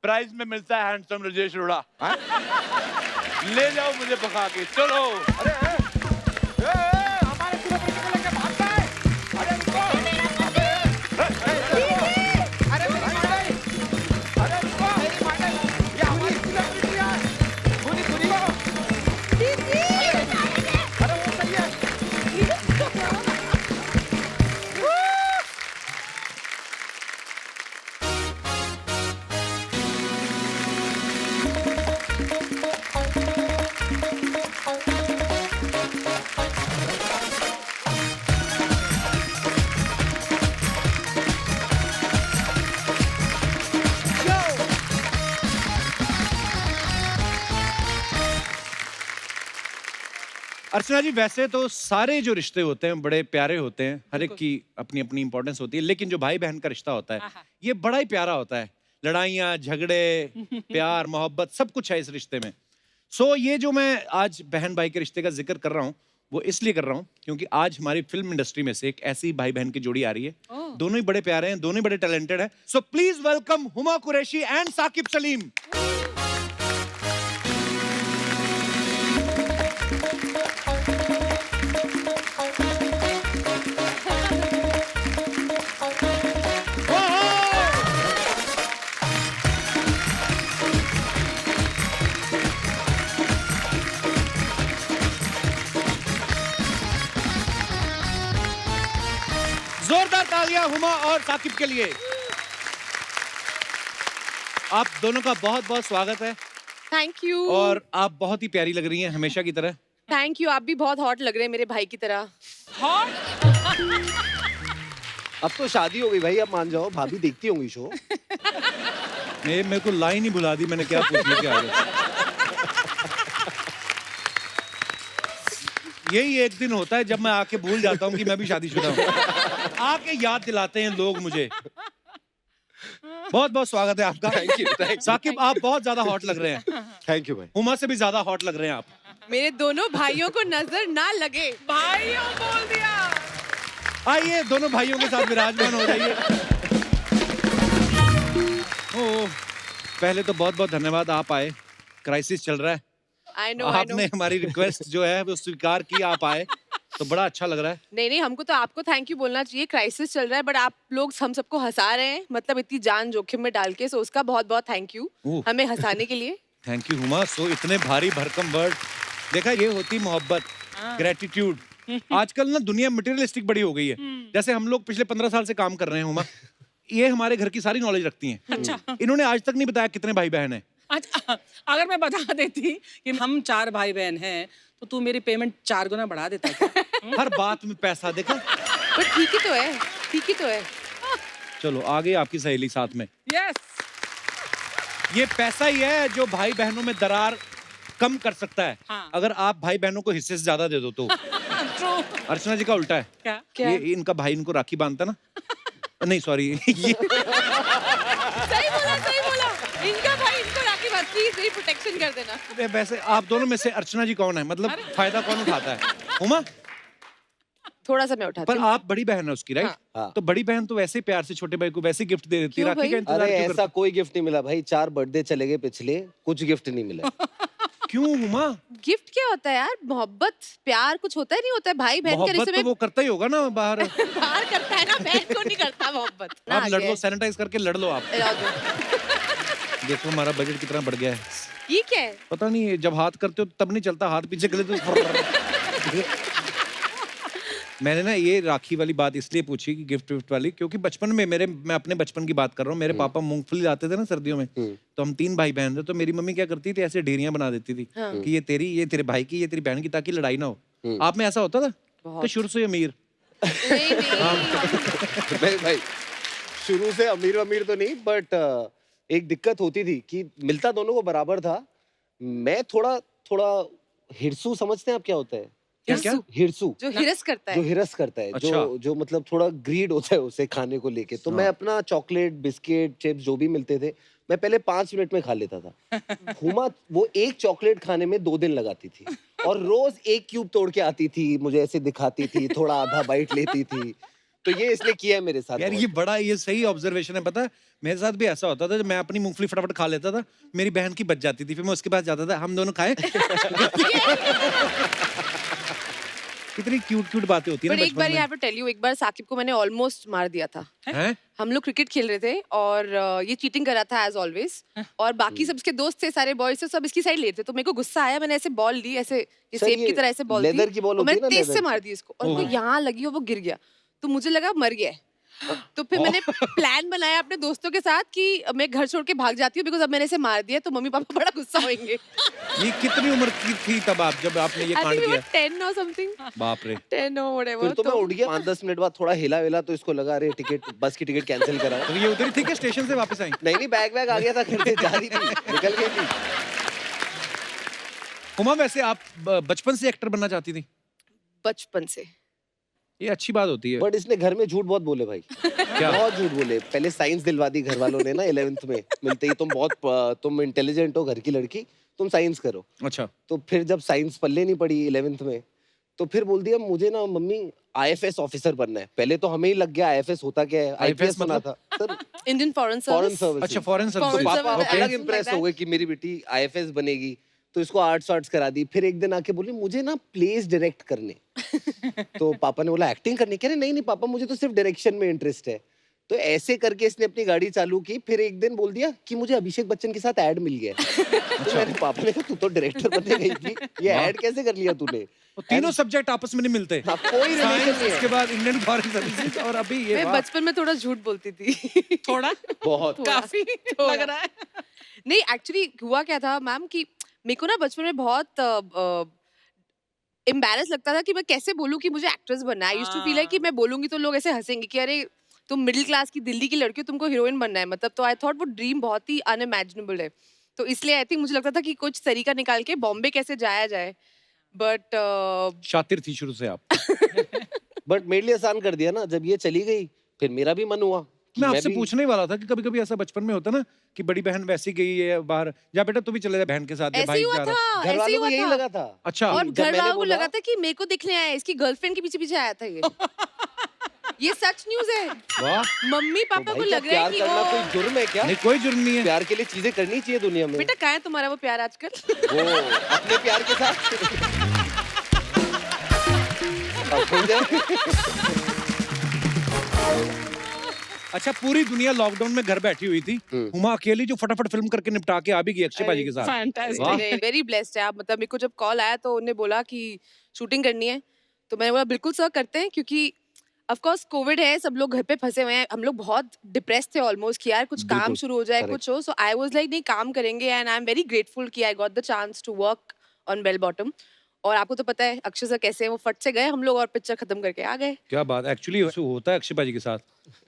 E: प्राइज में मिलता है हैंडसम राजेश रोड़ा। ले जाओ मुझे भगा के, चलो।
B: अरे हमारे सेलिब्रिटी को लेके भागता है। अरे रुको।
C: अरे मेरी मॉडल,
B: अरे रुको।
C: मेरी मॉडल,
B: ये हमारी सेलिब्रिटी है।
C: पूरी पूरी
B: अरे वो सही है।
H: अर्चना जी, वैसे तो सारे जो रिश्ते होते हैं बड़े प्यारे होते हैं, हर एक की अपनी अपनी इंपॉर्टेंस होती है, लेकिन जो भाई बहन का रिश्ता होता है ये बड़ा ही प्यारा होता है। लड़ाइयाँ, झगड़े, प्यार, मोहब्बत सब कुछ है इस रिश्ते में। सो ये जो मैं आज बहन भाई के रिश्ते का जिक्र कर रहा हूँ वो इसलिए कर रहा हूँ क्योंकि आज हमारी फिल्म इंडस्ट्री में से एक ऐसी भाई बहन की जोड़ी आ रही है। दोनों ही बड़े प्यारे हैं, दोनों ही बड़े टैलेंटेड हैं। So please welcome Huma Qureshi and Saqib Saleem. जोरदार तालियां हुमा और साकिब के लिए। आप दोनों का बहुत बहुत स्वागत है
I: थैंक यू।
H: और आप बहुत ही प्यारी लग रही हैं हमेशा की तरह।
I: थैंक यू, आप भी बहुत हॉट लग रहे हैं मेरे भाई की तरह।
J: अब तो शादी हो गई भाई, अब मान जाओ, भाभी देखती होंगी शो।
H: मेरे को लाइन ही भुला दी, मैंने क्या पूछ लिया आगे। यही एक दिन होता है जब मैं आके भूल जाता हूँ कि मैं भी शादीशुदा हूँ। आके याद दिलाते हैं लोग मुझे। बहुत बहुत स्वागत है आपका।
J: Thank you.
H: साकिब, आप बहुत ज्यादा हॉट लग रहे हैं।
J: थैंक यू भाई।
H: हुमा से भी ज्यादा हॉट लग रहे हैं आप।
I: मेरे दोनों भाइयों को नजर ना लगे। भाइयों बोल दिया।
H: आइए दोनों भाइयों के साथ विराजमान हो जाइए। ओ, पहले तो बहुत बहुत धन्यवाद, आप आए। क्राइसिस चल रहा है,
I: I know,
H: आपने हमारी रिक्वेस्ट जो है वो स्वीकार की, आप आए तो बड़ा अच्छा लग रहा है।
I: नहीं, हमको तो आपको थैंक यू बोलना चाहिए। क्राइसिस चल रहा है बट आप लोग हम सबको हंसा रहे हैं, मतलब इतनी जान जोखिम में डाल के। सो उसका बहुत बहुत थैंक यू हमें हंसाने के लिए।
H: Thank you Huma. सो इतने भारी भरकम वर्ड, देखा ये होती मोहब्बत, ग्रेटिट्यूड। आजकल ना दुनिया मटेरियलिस्टिक बड़ी हो गई है। जैसे हम लोग पिछले 15 साल से काम कर रहे हैं हुमा, ये हमारे घर की सारी नॉलेज रखती हैं।
K: अच्छा।
H: इन्होंने आज तक नहीं बताया कितने भाई बहन हैं।
K: अच्छा, अगर मैं बता देती कि हम 4 भाई बहन हैं तो तू मेरी पेमेंट 4 गुना बढ़ा देता क्या?
H: हर बात में पैसा, देखा।
I: बट ठीक ही तो है, ठीक ही तो है।
H: चलो आगे आपकी सहेली साथ में।
K: यस।
H: ये पैसा ही है जो भाई बहनों में दरार कम कर सकता है।
K: हाँ।
H: अगर आप भाई बहनों को हिस्से से ज्यादा दे दो तो।
K: ट्रू।
H: अर्चना जी का उल्टा है।
K: क्या?
H: ये इनका भाई इनको राखी बांधता ना। नहीं सॉरी, ये
I: सही बोला। इनका भाई इनको राखी बात, प्लीज मेरी प्रोटेक्शन कर देना।
H: वैसे आप दोनों में से अर्चना जी कौन है, मतलब फायदा कौन उठाता है? हुमा?
I: थोड़ा सा मैं उठाती
H: पर
I: हूँ।
H: आप बड़ी बहन है उसकी, राइट?
J: हाँ।
H: तो बड़ी बहन तो वैसे ही प्यार से छोटे भाई को वैसे गिफ्ट दे देती है।
I: क्यों
H: राखी का
I: भाई?
H: इंतजार
J: अरे
H: क्यों
J: ऐसा कोई गिफ्ट नहीं मिला भाई, 4 बर्थडे चले गए पिछले, कुछ गिफ्ट नहीं मिला।
H: क्यों हुमा?
I: गिफ्ट क्या होता है यार? मोहब्बत, प्यार कुछ होता है नहीं होता है भाई बहन के
H: मोहब्बत
I: रिश्ते
H: तो
I: में।
H: वो करता ही होगा ना बाहर।
I: बाहर करता है ना, बहन को नहीं करता मोहब्बत। ना
H: आप
I: आ
H: लड़
I: गया
H: लो,
I: है।
H: सैनिटाइज करके लड़ लो आप।
I: आ जाओ।
H: देखो हमारा बजट कितना बढ़ गया है।
I: ये क्या है?
H: पता नहीं, जब हाथ करते हो तब नहीं चलता, हाथ पीछे कर लेते हो। मैंने ना ये राखी वाली बात इसलिए पूछी कि गिफ्ट विफ्ट वाली, क्योंकि बचपन में मैं अपने बचपन की बात कर रहा हूँ, मेरे पापा मूंगफली लाते थे ना सर्दियों में, तो हम 3 भाई बहन थे, तो मेरी मम्मी क्या करती थी, ऐसे ढेरियां बना देती थी कि ये तेरी, ये तेरे भाई की, ये तेरी बहन की, ताकि लड़ाई ना हो। आप में ऐसा होता था कि शुरू से अमीर?
I: नहीं नहीं।
J: नहीं भाई, शुरू से अमीर तो नहीं, बट एक दिक्कत होती थी कि मिलता दोनों को बराबर था। मैं थोड़ा हिरसू, समझते हैं आप क्या होता है?
H: क्या?
J: हिरसू,
I: जो हिरस करता
J: जो
I: है।
J: हिरस करता है,
H: अच्छा।
J: जो मतलब थोड़ा ग्रीड होता है उसे खाने को लेके। तो मैं अपना चॉकलेट, बिस्किट, चिप्स जो भी मिलते थे, मैं पहले 5 मिनट में खा लेता था। हुमा वो एक चॉकलेट खाने में 2 दिन लगाती थी, और रोज 1 क्यूब तोड़ के आती थी, मुझे ऐसे दिखाती थी, थोड़ा आधा बाइट लेती थी। तो ये इसने किया है मेरे साथ।
H: यार ये सही ऑब्जर्वेशन है। पता है मेरे साथ भी ऐसा होता था, जब मैं अपनी मूंगफली फटाफट खा लेता था, मेरी बहन की बच जाती थी, फिर मैं उसके पास जाता था, हम दोनों खाए। कितनी क्यूट बातें होती है
I: बट
H: ना
I: एक बार
H: बचपन
I: यहाँ
H: में।
I: पे टेल यू, एक बार साकिब को मैंने ऑलमोस्ट मार दिया था।
H: हैं?
I: हम लोग क्रिकेट खेल रहे थे और ये चीटिंग कर रहा था एज ऑलवेज, और बाकी सब इसके दोस्त थे, सारे बॉयज थे, सब इसकी साइड लेते, तो मेरे को गुस्सा आया, मैंने ऐसे बॉल ली, ऐसे ये
J: सर,
I: सेब
J: ये
I: की तरह ऐसे बॉल
J: लेदर
I: थी,
J: की बॉल
I: और
J: होती है
I: मैंने
J: ना,
I: तेज से
J: लेदर
I: मार दी इसको, और वो
H: ओह।
I: यहाँ लगी और वो गिर गया, तो मुझे लगा मर गया है। तो फिर मैंने प्लान बनाया अपने दोस्तों के साथ कि मैं घर छोड़ के भाग जाती हूँ, बिकॉज अब मैंने इसे मार दिया तो मम्मी पापा बड़ा गुस्सा होंगे।
H: ये कितनी उम्र की थी तब आप, जब आपने ये
I: आई
H: कांड
I: थिंक वी
H: किया?
I: वर 10 और समथिंग,
H: बाप रे।
I: 10 और
J: फिर
I: व्हाटएवर।
J: तो मैं उठ गया। 5-10 मिनट बाद थोड़ा हिला विला, तो इसको लगा अरे टिकट, बस की टिकट कैंसिल करा।
H: तो ये उधर ही थी क्या, स्टेशन से वापस आई?
J: नहीं, बैग आ गया था, घर से जा रही थी, निकल गई थी।
H: हुमा, वैसे आप बचपन से एक्टर बनना चाहती थी?
I: बचपन से।
H: ये अच्छी बात होती है।
J: बट इसने घर में झूठ बहुत बोले भाई।
H: क्या?
J: बहुत झूठ बोले। पहले साइंस दिलवा दी घर वालों ने ना 11th में, मिलते ही तुम इंटेलिजेंट हो, घर की लड़की, तुम साइंस करो।
H: अच्छा।
J: तो फिर जब साइंस पल्ले नहीं पड़ी 11th में, तो फिर बोल दिया मुझे ना मम्मी IFS ऑफिसर बनना है। पहले तो हमें ही लग गया IFS होता क्या है, IPS सुना
H: मतलब?
J: था sir,
I: Indian foreign
J: foreign
I: service.
J: Service.
H: अच्छा, फॉरेन सर्विस।
I: Foreign
J: पापा
I: service,
J: अलग
I: something
J: इम्प्रेस
I: like
J: हो गए कि मेरी बेटी IFS बनेगी, तो इसको आर्ट्स करा दी। फिर एक दिन आके बोली मुझे ना प्लेस डायरेक्ट करने। तो पापा ने बोला एक्टिंग करनी, कह रहे नहीं पापा मुझे तो सिर्फ डायरेक्शन में इंटरेस्ट है। तो ऐसे करके इसने अपनी गाड़ी चालू की। फिर एक दिन बोल दिया कि मुझे अभिषेक बच्चन के साथ ऐड मिल गया है। तो मैंने पापा ने कहा तू तो डायरेक्टर बनने गई थी, ये ऐड कैसे कर लिया तूने?
H: तो तीनों सब्जेक्ट आपस में नहीं मिलते।
J: हाँ, कोई रिलेशन
H: साइंस,
J: नहीं
H: इसके
J: है।
H: बाद इंडियन फॉरेन सर्विसेज, और अभी ये।
I: मैं
H: वाह।
I: बचपन में थोड़ा झूठ बोलती थी।
K: थोड़ा
J: बहुत।
K: काफी लग रहा है।
I: नहीं एक्चुअली हुआ क्या था मैम कि मेरे को ना बचपन में बहुत एम्बैरस लगता था कि मैं कैसे बोलूं कि मुझे एक्ट्रेस बनना है। I used to feel like कि मैं बोलूंगी तो लोग ऐसे हंसेंगे कि अरे तुम मिडिल क्लास की दिल्ली की लड़की हो, तुमको हीरोइन बनना है मतलब। तो आई थॉट वो ड्रीम बहुत ही अनइमेजिनेबल है, तो इसलिए आई थिंक मुझे लगता था कि कुछ तरीका निकाल के बॉम्बे कैसे जाया जाए। बट
H: शातिर थी शुरू से आप।
J: बट मेरे लिए आसान कर दिया ना, जब ये चली गई फिर मेरा भी मन हुआ कि
H: मैं आपसे
J: भी-
H: पूछने ही वाला था कि कभी कभी ऐसा बचपन में होता ना कि बड़ी बहन वैसी गई है बाहर, जा बेटा तू भी चले जा बहन के साथ, या
I: ऐसे
H: भाई
I: ही हुआ
H: जा रहा है।
I: था,
J: घर
I: ऐसे ही
J: वालों को
I: हुआ
J: यही
I: था।
J: लगा था।
H: अच्छा।
I: और
J: जब
I: घर
J: मैंने
I: वालों को
J: बोला-
I: लगा था कि मेरे को दिखने आया है, इसकी गर्लफ्रेंड के पीछे पीछे आया था ये। ये सच न्यूज है।
H: वाह।
I: मम्मी
J: तो
I: पापा
J: भाई
I: को
J: क्या
I: लग रहा है
J: प्यार
I: कि
J: करना
I: वो
J: कोई जुर्म है क्या?
H: नहीं, कोई जुर्म नहीं है।
J: प्यार के लिए चीजें करनी चाहिए दुनिया में।
I: बेटा कहाँ है तुम्हारा वो प्यार आजकल?
J: वो अपने प्यार के साथ अब हो जाए।
H: अच्छा, पूरी दुनिया लॉकडाउन में घर बैठी हुई थी, हुमा अकेली जो फटाफट फिल्म करके निपटा के आ भी गई अक्षय भाजी के साथ।
K: फैंटास्टिक।
H: वाह।
I: वेरी ब्लेस्ड है आप। मतलब मेरे को जब कॉल आया तो उन्होंने बोला कि शूटिंग करनी है, तो मैंने बोला बिल्कुल सर करते हैं, क्योंकि ऑफ कोर्स कोविड है, सब लोग घर पे फंसे हुए हैं, हम लोग बहुत डिप्रेस थे ऑलमोस्ट कि यार कुछ काम
J: बिल्कुल,
I: शुरू हो जाए,
J: correct.
I: कुछ हो। सो आई वाज लाइक नहीं काम करेंगे, and I am very grateful कि I got the chance to work on bell bottom. और आपको तो पता है अक्षय सर कैसे हैं, वो फट से गए हम लोग और पिक्चर खत्म करके आ गए।
H: क्या बात, एक्चुअली होता है अक्षय भाजी के साथ।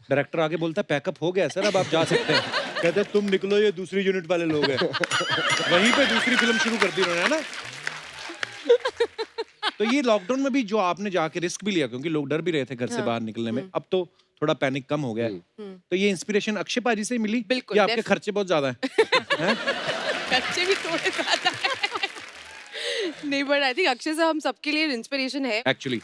H: डायरेक्टर आगे बोलता है पैकअप हो गया सर, अब आप जा सकते हैं। कहते हैं तुम निकलो, ये दूसरी यूनिट वाले लोग हैं। वहीं पे दूसरी फिल्म शुरू कर दी उन्होंने, है ना? तो ये लॉकडाउन में भी जो आपने जाके रिस्क भी लिया, क्योंकि लोग डर भी रहे थे घर से बाहर निकलने में, अब तो थोड़ा पैनिक कम हो गया है। तो ये इंस्पिरेशन अक्षय भाजी से ही मिली?
I: बिल्कुल,
H: या आपके खर्चे बहुत ज्यादा हैं?
I: खर्चे भी थोड़े ज्यादा हैं। नहीं but I think Akshay sir हम सबके लिए इंस्पिरेशन है।
H: एक्चुअली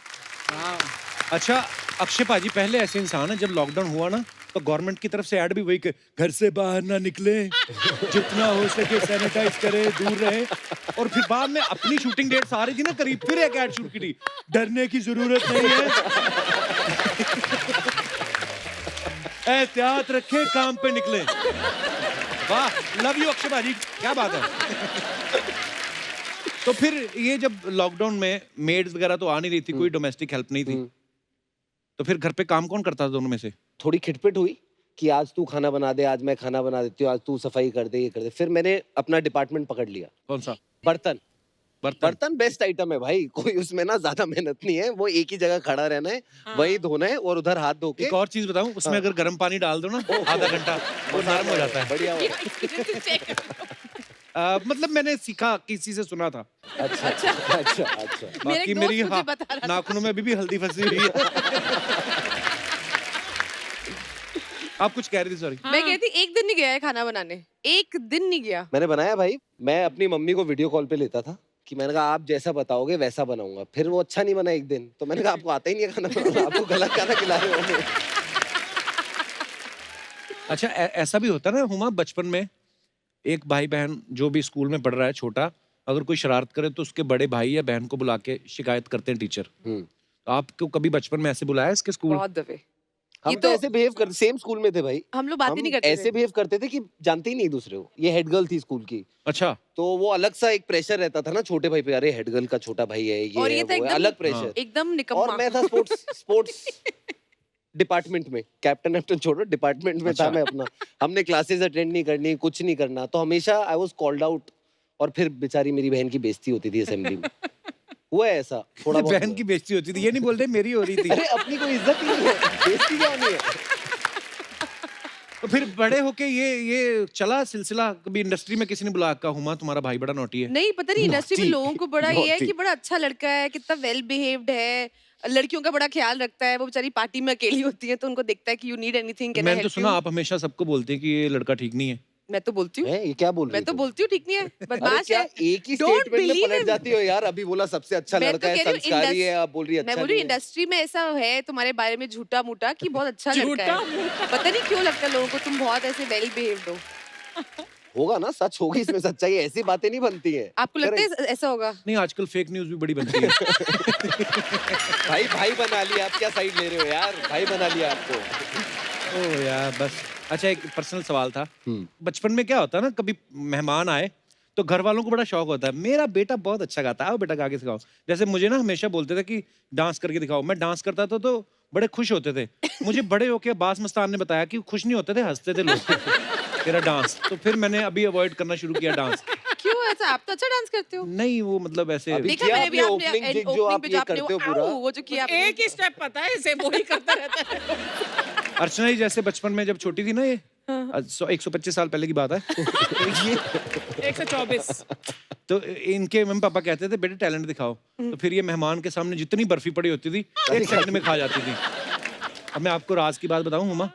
H: अच्छा अक्षय पाजी, पहले ऐसे इंसान है, जब लॉकडाउन हुआ ना तो गवर्नमेंट की तरफ से ऐड भी वही कि घर से बाहर ना निकले, जितना हो सके सैनिटाइज करे, दूर रहे। और फिर बाद में अपनी शूटिंग डेट्स आ रही थी ना करीब, फिर एक ऐड शूट की थी, डरने की जरूरत नहीं है, एहतियात रखे, काम पे निकले। वाह, लव यू अक्षय पाजी, क्या बात है। तो फिर ये जब लॉकडाउन में मेड्स वगैरह तो आ नहीं रही थी, कोई डोमेस्टिक हेल्प नहीं थी, तो फिर घर पे काम कौन करता था दोनों में से?
J: थोड़ी खिटपिट हुई कि आज तू खाना बना दे, आज मैं खाना बना देती हूँ, आज तू सफाई कर दे, ये कर दे। फिर मैंने अपना डिपार्टमेंट पकड़ लिया।
H: कौन सा?
J: बर्तन।
H: बर्तन
J: बर्तन बेस्ट आइटम है भाई, कोई उसमें ना ज्यादा मेहनत नहीं है, वो एक ही जगह खड़ा रहना है, वही धोना है और उधर हाथ धो के।
H: एक और चीज बताऊं, उसमें अगर गर्म पानी डाल दो ना आधा घंटा, वो नरम हो जाता है।
J: बढ़िया हो।
H: मतलब मैंने सीखा, किसी से सुना था।
J: अच्छा अच्छा अच्छा अच्छा।
H: बाकी मेरी नाखूनों में अभी भी हल्दी फंसी हुई है। आप कुछ कह रही थी, सॉरी।
I: मैं कहती एक दिन नहीं गया है खाना बनाने, एक दिन नहीं गया।
J: मैंने बनाया भाई, मैं अपनी मम्मी को वीडियो कॉल पे लेता था कि मैंने कहा आप जैसा बताओगे वैसा बनाऊंगा। फिर वो अच्छा नहीं बना एक दिन, तो मैंने कहा आपको आता ही नहीं है खाना बनाना, आपको गलत खाना खिला रहे हो।
H: अच्छा ऐसा भी होता है ना हुमा, बचपन में एक भाई बहन जो भी स्कूल में पढ़ रहा है छोटा, अगर कोई शरारत करे तो उसके बड़े भाई या बहन को बुला के शिकायत करते हैं टीचर। तो आपको कभी बचपन में ऐसे बुलाया इसके स्कूल?
I: बहुत दफे।
J: हम तो ऐसे बिहेव करते, सेम स्कूल में थे भाई,
I: हम लोग बात ही नहीं करते
J: ऐसे बिहेव करते थे कि जानते ही नहीं दूसरे को। ये हेड गर्ल थी स्कूल की।
H: अच्छा।
J: तो वो अलग सा एक प्रेशर रहता था ना छोटे भाई पे, अरे हेड गर्ल का छोटा भाई है, ये
I: और ये
J: है,
I: था
J: वो है,
I: एकदम
J: अलग प्रेशर।
I: एकदम निकम्मा।
J: और मैं था स्पोर्ट्स डिपार्टमेंट में, कैप्टन छोड़ो, डिपार्टमेंट में था मैं अपना। हमने क्लासेस अटेंड नहीं करनी, कुछ नहीं करना, तो हमेशा आई वाज कॉल्ड आउट। और फिर बेचारी मेरी बहन की बेइज्जती होती थी असेंबली में। हुआ है ऐसा थोड़ा बहुत।
H: बहन की बेइज्जती होती थी, ये नहीं बोलते मेरी हो रही थी।
J: अरे अपनी कोई इज्जत ही नहीं है, बेइज्जती क्या होनी है।
H: तो फिर बड़े होके ये चला सिलसिला, कभी इंडस्ट्री में किसी ने बुला का हुमा तुम्हारा भाई बड़ा नोटी है?
I: नहीं, पता नहीं इंडस्ट्री में लोगों को बड़ा ये है कि बड़ा अच्छा लड़का है, कितना वेल बिहेव्ड है, लड़कियों का बड़ा ख्याल रखता है। वो बेचारी पार्टी में अकेली होती है तो उनको दिखता है कि you need anything, can I
H: मैंने तो
I: हेल्प
H: सुना
I: यू।
H: आप हमेशा सबको बोलते हैं कि ये लड़का ठीक नहीं है।
I: मैं तो बोलती हूँ,
J: ये क्या बोल रही
I: मैं तो
J: तुम?
I: बोलती हूँ ठीक नहीं है,
J: अरे
I: बदमाश
J: क्या
I: है।
J: एक ही
I: Don't
J: स्टेटमेंट में
I: believe
J: पलट
I: him.
J: जाती हो यार। अभी बोला सबसे अच्छा
I: मैं तो
J: लड़का है,
I: कह रही हूँ
J: संस्कारी है, आप बोल रही है अच्छा
I: मैं बोल रही
J: नहीं है।
I: इंडस्ट्री में ऐसा है तुम्हारे बारे में झूठा मूठा कि बहुत अच्छा लड़का है। पता नहीं क्यों लगता है लोगों को तुम बहुत ऐसे वेल बिहेव्ड हो।
J: होगा ना, सच होगी इसमें सच्चाई, ऐसी बातें नहीं बनती है।
I: आपको लगता है ऐसा होगा?
H: नहीं, आजकल फेक न्यूज भी बड़ी बनती है।
J: भाई बना लिया, आप क्या साइड ले रहे हो यार, भाई बना लिया आपको।
H: ओ यार बस। अच्छा एक पर्सनल सवाल था, बचपन में क्या होता है ना, कभी मेहमान आए तो घर वालों को बड़ा शौक होता है, मेरा बेटा बहुत अच्छा गाता है, आओ बेटा गा के सिखाओ। जैसे मुझे ना हमेशा बोलते थे कि डांस करके दिखाओ, मैं डांस करता था तो बड़े खुश होते थे। मुझे बड़े होके अब्बास मस्तान ने बताया कि खुश नहीं होते थे, हंसते थे लोग तेरा डांस। तो फिर मैंने अभी अवॉइड करना शुरू किया डांस।
I: क्यों ऐसा? आप तो अच्छा डांस करते हो।
H: नहीं वो मतलब ऐसे
J: अभी
I: देखा
J: किया
I: मैंने भी
J: आपने
I: आपने
J: opening
I: एंड
J: gig जो आप
I: ओपनिंग पे
J: ये
I: जो आपने
J: करते हो पूरा।
I: वो जो किया आपने।
K: एक ही स्टेप पता है इसे, वो ही करता रहता है।
H: अर्चना जी जैसे बचपन में जब छोटी थी ना, ये 125 साल पहले की बात है, ये
K: 124।
H: तो इनके मम्मी पापा कहते थे बेटे टैलेंट दिखाओ, तो फिर ये मेहमान के सामने जितनी बर्फी पड़ी होती थी 1 सेकंड में खा जाती थी। अब मैं आपको राज की बात बताऊं हुमा,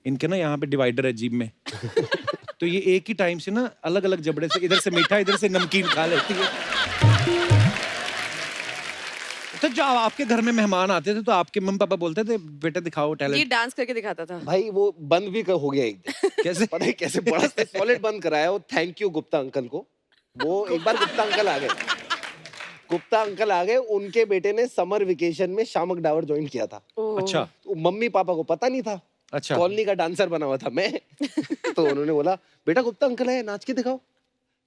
H: इनके ना यहाँ पे डिवाइडर है जीभ में, तो ये एक ही टाइम से ना अलग अलग जबड़े से, इधर से मीठा इधर से नमकीन खा लेती है। तो जब आपके घर में मेहमान आते थे तो आपके मम्मी पापा बोलते थे बेटा दिखाओ
I: ये
H: टैलेंट?
I: डांस करके दिखाता था।
J: भाई वो बंद भी हो गया एक दिन।
H: कैसे?
J: पता है कैसे? बड़ा सॉलिड बंद कराया वो, थैंक यू गुप्ता अंकल को। वो एक बार गुप्ता अंकल आ गए, गुप्ता अंकल आ गए, उनके बेटे ने समर वेकेशन में शामक डावर ज्वाइन किया था।
H: अच्छा
J: तो मम्मी पापा को पता नहीं था,
H: अच्छा
J: कॉलोनी का डांसर बना हुआ था मैं। तो उन्होंने बोला बेटा गुप्ता अंकल है, नाच के दिखाओ।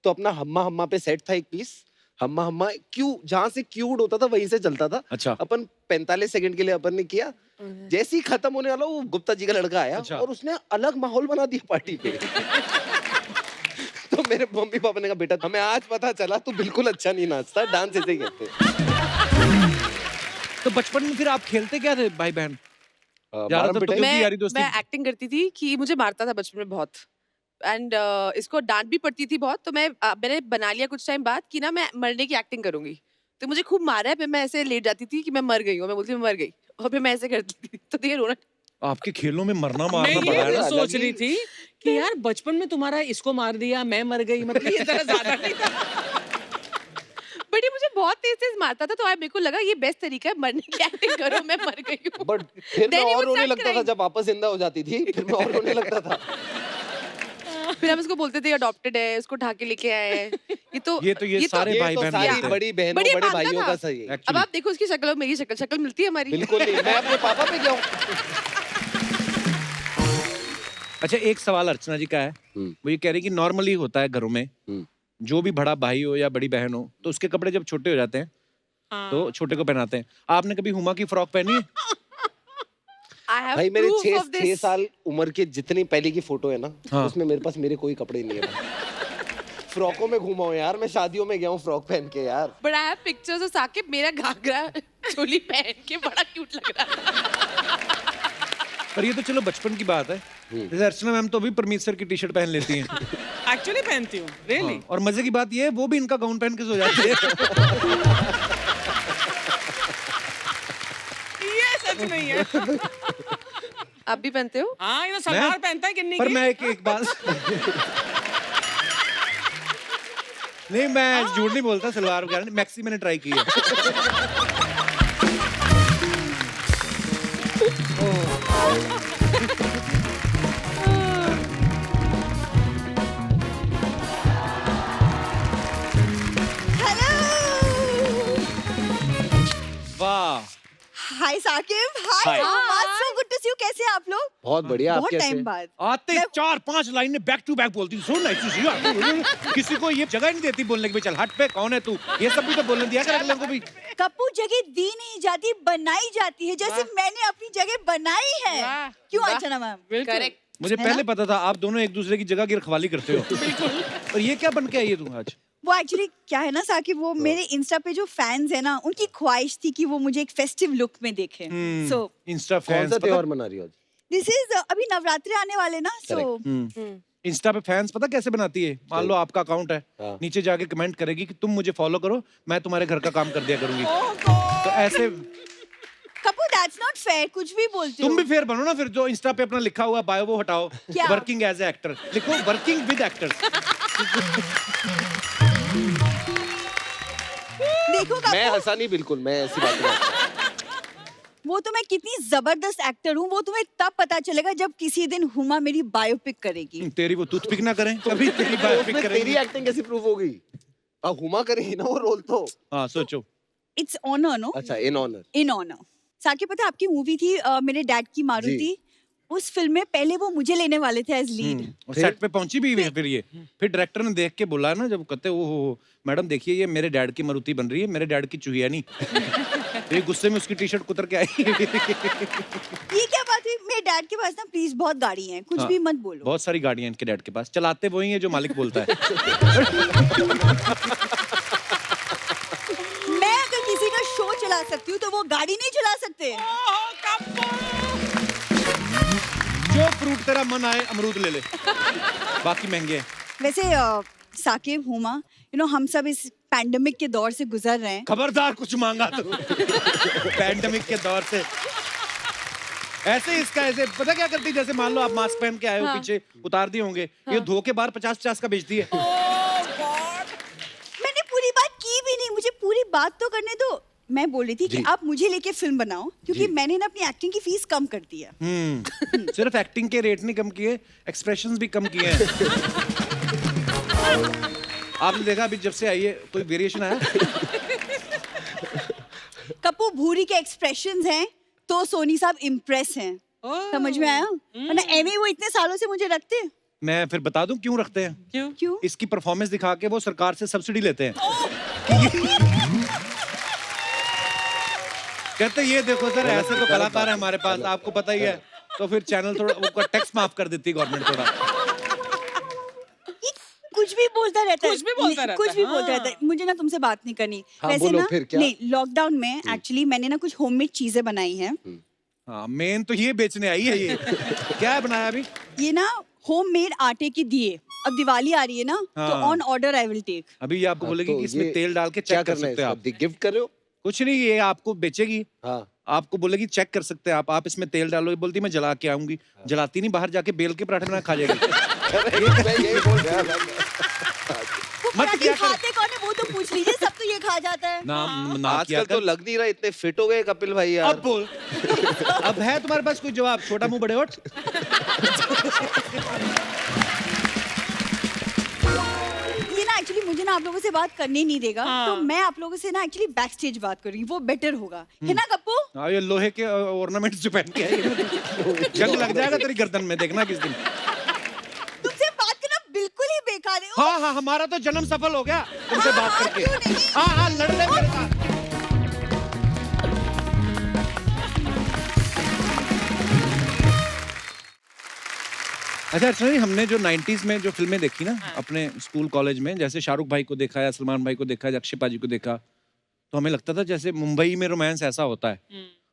J: तो अपना हम्मा हम्मा पे सेट था एक पीस, हम्मा हम्मा क्यू, जहां से क्यूड होता था वहीं से चलता था।
H: अच्छा
J: अपन 45 सेकंड के लिए अपन ने किया, जैसे ही खत्म होने वाला वो गुप्ता जी का लड़का आया।
H: अच्छा।
J: और उसने अलग माहौल बना दिया पार्टी पे। तो मेरे मम्मी पापा ने कहा बेटा हमें आज पता चला तू बिल्कुल अच्छा नहीं नाचता, डांस ऐसे ही कहते।
H: तो बचपन में फिर आप खेलते क्या थे भाई बहन?
J: मारम
H: तो
J: पिटाई?
H: क्योंकि यारी दोस्ती
I: मैं एक्टिंग करती थी कि मुझे मारता था बचपन में बहुत, एंड इसको डांट भी पड़ती थी बहुत। तो मैंने बना लिया कुछ टाइम बाद कि ना मैं मरने की एक्टिंग करूंगी। तो मुझे खूब मारा है, फिर मैं ऐसे लेट जाती थी कि मैं मर गई हूँ, मैं बोलती मैं मर गई, और फिर मैं ऐसे करती थी। तो ये रोना।
H: आपके खेलों में मरना
K: मैं
H: मारना
K: ये
H: बड़ा है
K: भी
H: ना।
K: सोच रही थी कि यार बचपन में तुम्हारा इसको मार दिया, मैं मर गई, मतलब ये तरह ज्यादा नहीं था।
I: बट ये मुझे बहुत तेज तेज मारता था, तो मेरे को लगा ये बेस्ट तरीका है मरने की, एक्टिंग करो मैं मर गई हूँ।
J: बट फिर मैं
I: Then he
J: और
I: would
J: रोने
I: start
J: लगता था
I: crying.
J: जब वापस जिंदा हो जाती थी, फिर मैं और रोने लगता था।
I: फिर हम उसको बोलते थे अडॉप्टेड है, उसको उठा के लेके आए हैं।
H: ये सारे
J: ये
H: भाई
J: तो
H: बहन
J: सारी
H: बोलते हैं।
J: बड़ी बहनों
I: बड़ी
J: बड़े
I: मानता
J: भाइयों
I: था।
J: का सही है।
I: अब
H: Actually,
I: आप देखो उसकी शक्ल और मेरी शक्ल मिलती है हमारी?
J: बिल्कुल नहीं, मैं अपने पापा पे गया हूँ।
H: अच्छा, एक सवाल अर्चना जी का है। वो ये कह रही कि नॉर्मली होता है घरों में, जो भी बड़ा भाई हो या बड़ी बहन हो, तो उसके कपड़े जब छोटे हो जाते हैं तो छोटे को पहनाते हैं। आपने कभी हुमा की फ्रॉक पहनी है?
I: I have
J: भाई मेरे
I: proof of
J: 6
I: this.
J: साल उम्र के जितनी पहले की फोटो है ना,
H: हाँ।
J: उसमें मेरे पास मेरे कोई कपड़े नहीं है भाई। फ्रॉकों में घूमा हूँ यार, मैं शादियों में गया हूँ फ्रॉक पहन के यार।
I: But I have pictures of Saqib मेरा घाघरा चोली पहन के बड़ा क्यूट लग रहा था।
H: पर ये तो चलो बचपन की बात है। जैसे अर्चना मैम तो अभी परमीत सर की टी शर्ट पहन लेती हैं।
K: एक्चुअली पहनती हूँ, रियली।
H: हाँ, और मजे की बात ये है वो भी इनका गाउन पहन के सो जाती है।
K: ये सच नहीं है।
I: आप भी पहनते हो?
K: हाँ, ये सलवार पहनता है किन्नी
H: पर
K: की।
H: मैं एक बात नहीं, मैं झूठ नहीं बोलता, सलवार वगैरह नहीं, मैक्सी मैंने ट्राई की है। वाह,
D: hi Sakib,
H: Hi.
D: Hi so good to see you. कैसे हैं आप लोग?
J: बहुत बढ़िया, आप
D: बहुत
J: कैसे?
D: टाइम बाद।
H: आते ही 4-5 लाइनें बैक टू बैक बोलती, सो नाइस। किसी को ये जगह नहीं देती बोलने की, भाई चल हट पे, कौन है तू, ये सब भी तो बोलने दिया कर अगले को भी।
D: कप्पू, जगह दी नहीं जाती, बनाई जाती है, जैसे मैंने अपनी जगह बनाई है।
I: वाह,
D: क्यों
I: वाह।
D: अर्चना मैम?
I: करेक्ट।
H: मुझे
D: है
H: पहले
D: ना?
H: पता था आप दोनों एक दूसरे की जगह की रखवाली करते हो। और ये क्या बन के आई है तू आज?
D: वो एक्चुअली क्या है ना साकिब, वो मेरे इंस्टा पे जो फैंस है ना, उनकी ख्वाहिश थी कि वो मुझे एक फेस्टिव लुक में देखे। सो
H: इंस्टा
J: कौन
H: फैंस
J: सा त्योहार मना रही हो आज?
D: दिस इज अभी नवरात्रि आने वाले ना, सो
H: इंस्टा पे फैंस पता कैसे बनाती है? मान लो आपका अकाउंट है,
J: हाँ।
H: नीचे जाके कमेंट करेगी कि तुम मुझे फॉलो करो, मैं तुम्हारे घर का काम कर दिया करूंगी। तो ऐसे
D: कप्पू, दैट्स नॉट फेयर, कुछ भी बोलते हो।
H: तुम भी फेयर बनो ना फिर, जो इंस्टा पे अपना लिखा हुआ बायो वो हटाओ,
D: क्या?
H: वर्किंग एज ए एक्टर लिखो, वर्किंग विद एक्टर्स।
D: देखो
J: मैं
D: कप्पू,
J: हंसा नहीं बिल्कुल, मैं ऐसी बात नहीं।
D: वो तो मैं कितनी जबरदस्त एक्टर हूँ, वो तुम्हें तब पता चलेगा जब किसी दिन हुमा मेरी बायोपिक करेगी।
H: तेरी वो टूथपिक ना करें कभी, तेरी बायोपिक
J: उसमें तेरी
H: करेंगी।
J: एक्टिंग कैसे प्रूव होगी? अब हुमा करेगी ना वो रोल तो।
H: हाँ सोचो।
D: It's honour, no?
J: अच्छा, in honour.
D: In honour. Sakib, पता है आपकी मूवी थी मेरे डैड की मारुति, उस फिल्म में पहले वो मुझे लेने वाले थे एज लीड।
H: और सेट पे पहुंची भी है फिर ये, फिर डायरेक्टर ने देख के बोला ना, जब कहते ओ मैडम देखिए ये मेरे डैड की मारुति बन रही है, मेरे डैड की चुहिया नहीं। तो ये गुस्से में उसकी टी शर्ट कुतर के आई।
D: ये क्या बात हुई? मेरे डैड के पास ना प्लीज बहुत गाड़ी है, कुछ
H: हाँ,
D: भी मत बोलो।
H: बहुत सारी गाड़ियां इनके डैड के पास, चलाते वही है जो मालिक बोलता है।
D: मैं अगर किसी का शो चला सकती हूँ तो वो गाड़ी नहीं चला सकते।
H: जो फ्रूट तेरा मन आए अमरूद ले ले, बाकी महंगे हैं।
D: वैसे साकिब, हुमा, यू नो हम सब इस पैंडेमिक के दौर से गुजर रहे हैं।
H: खबरदार कुछ मांगा तो। पैंडेमिक के दौर से ऐसे इसका ऐसे पता क्या करती, जैसे मान लो आप मास्क पहन के आए हो, पीछे उतार दिए होंगे, ये धो के बाहर 50-50 का बेचती है।
D: मैंने पूरी बात की भी नहीं, मुझे पूरी बात तो करने दो। मैं बोल रही थी कि आप मुझे लेके फिल्म बनाओ, क्योंकि मैंने ना अपनी एक्टिंग की फीस कम कर दी है।
H: सिर्फ एक्टिंग के रेट नहीं कम किए, एक्सप्रेशंस भी कम किए हैं। आपने देखा अभी जब से आई है कोई वेरिएशन आया?
D: कप्पू, भूरी के एक्सप्रेशंस हैं तो सोनी साहब इम्प्रेस हैं। समझ में आया? वरना एमी वो इतने सालों से मुझे रखते हैं।
H: मैं फिर बता दूं क्यों रखते हैं?
D: क्यों?
H: इसकी परफॉर्मेंस दिखा के वो सरकार से सब्सिडी लेते हैं। कहते ये देखो सर, ऐसे तो कलाकार है हमारे पास, आपको पता ही है, तो फिर चैनल थोड़ा वो टैक्स माफ कर देती है गवर्नमेंट थोड़ा।
D: ये कुछ भी बोलता रहता है,
K: कुछ भी बोलता रहता
D: कुछ
K: है,
D: भी बोलता रहता है। मुझे ना तुमसे बात नहीं करनी।
J: हाँ,
D: वैसे
J: बोलो
D: ना,
J: फिर क्या?
D: नहीं, लॉकडाउन में एक्चुअली मैंने ना कुछ होममेड चीजें बनाई हैं।
H: हाँ, मेन तो ये बेचने आई है ये। क्या है बनाया अभी?
D: ये ना होममेड आटे के दिए। अब दिवाली आ रही है ना, तो
H: हाँ।
D: On order I will take.
H: अभी ये आपको बोलेगी
J: तो
H: कि इसमें
J: ये
H: तेल डाल के
J: क्या
H: चेक कर
J: करना है
H: सकते हैं आप।
J: इसका? गिफ्ट कर रहे हो?
H: कुछ नहीं, ये आपको बेचेगी,
J: हाँ।
H: आपको बोलेगी चेक कर सकते हैं आप इसमें तेल डालोगे, बोलती मैं जला के आऊंगी। जलाती नहीं, बाहर जाके बेल के पराठे बना खा जाएगी।
J: मैं यही बोल रहा था।
D: वो
H: मत
D: क्या
H: किया करो।
D: खाते कौन है वो तो पूछ लीजिए, सब तो ये खा जाता है।
H: नाम ना किया
J: आजकल तो
H: कर।
J: लग नहीं रहा इतने फिट हो गए कपिल भाई यार।
H: अब बोल। अब है तुम्हारे पास कोई जवाब? छोटा मुंह बड़े होठ।
D: ये ना एक्चुअली मुझे ना आप लोगों से बात करने नहीं देगा, तो मैं आप लोगों से ना एक्चुअली बैक स्टेज बात करूंगी, वो बेटर होगा, है ना गप्पू?
H: हाँ, ये लोहे के ऑर्नामेंट्स जो पहन के है, ये जंग लग जाएगा तेरी गर्दन में, देखना किस दिन।
D: तुमसे बात करना बिल्कुल ही बेकार है।
H: हाँ हाँ, हमारा तो जन्म सफल हो गया तुमसे
D: हाँ,
H: बात
D: हाँ,
H: करके।
D: क्यों नहीं?
H: हाँ हाँ, लड़ ले मेरे साथ। अच्छा अर्चना जी, हमने जो 90s में जो फिल्में देखी ना अपने स्कूल कॉलेज में, जैसे शाहरुख भाई को देखा या सलमान भाई को देखा या अक्षय पाजी को देखा, तो हमें लगता था जैसे मुंबई में रोमांस ऐसा होता है।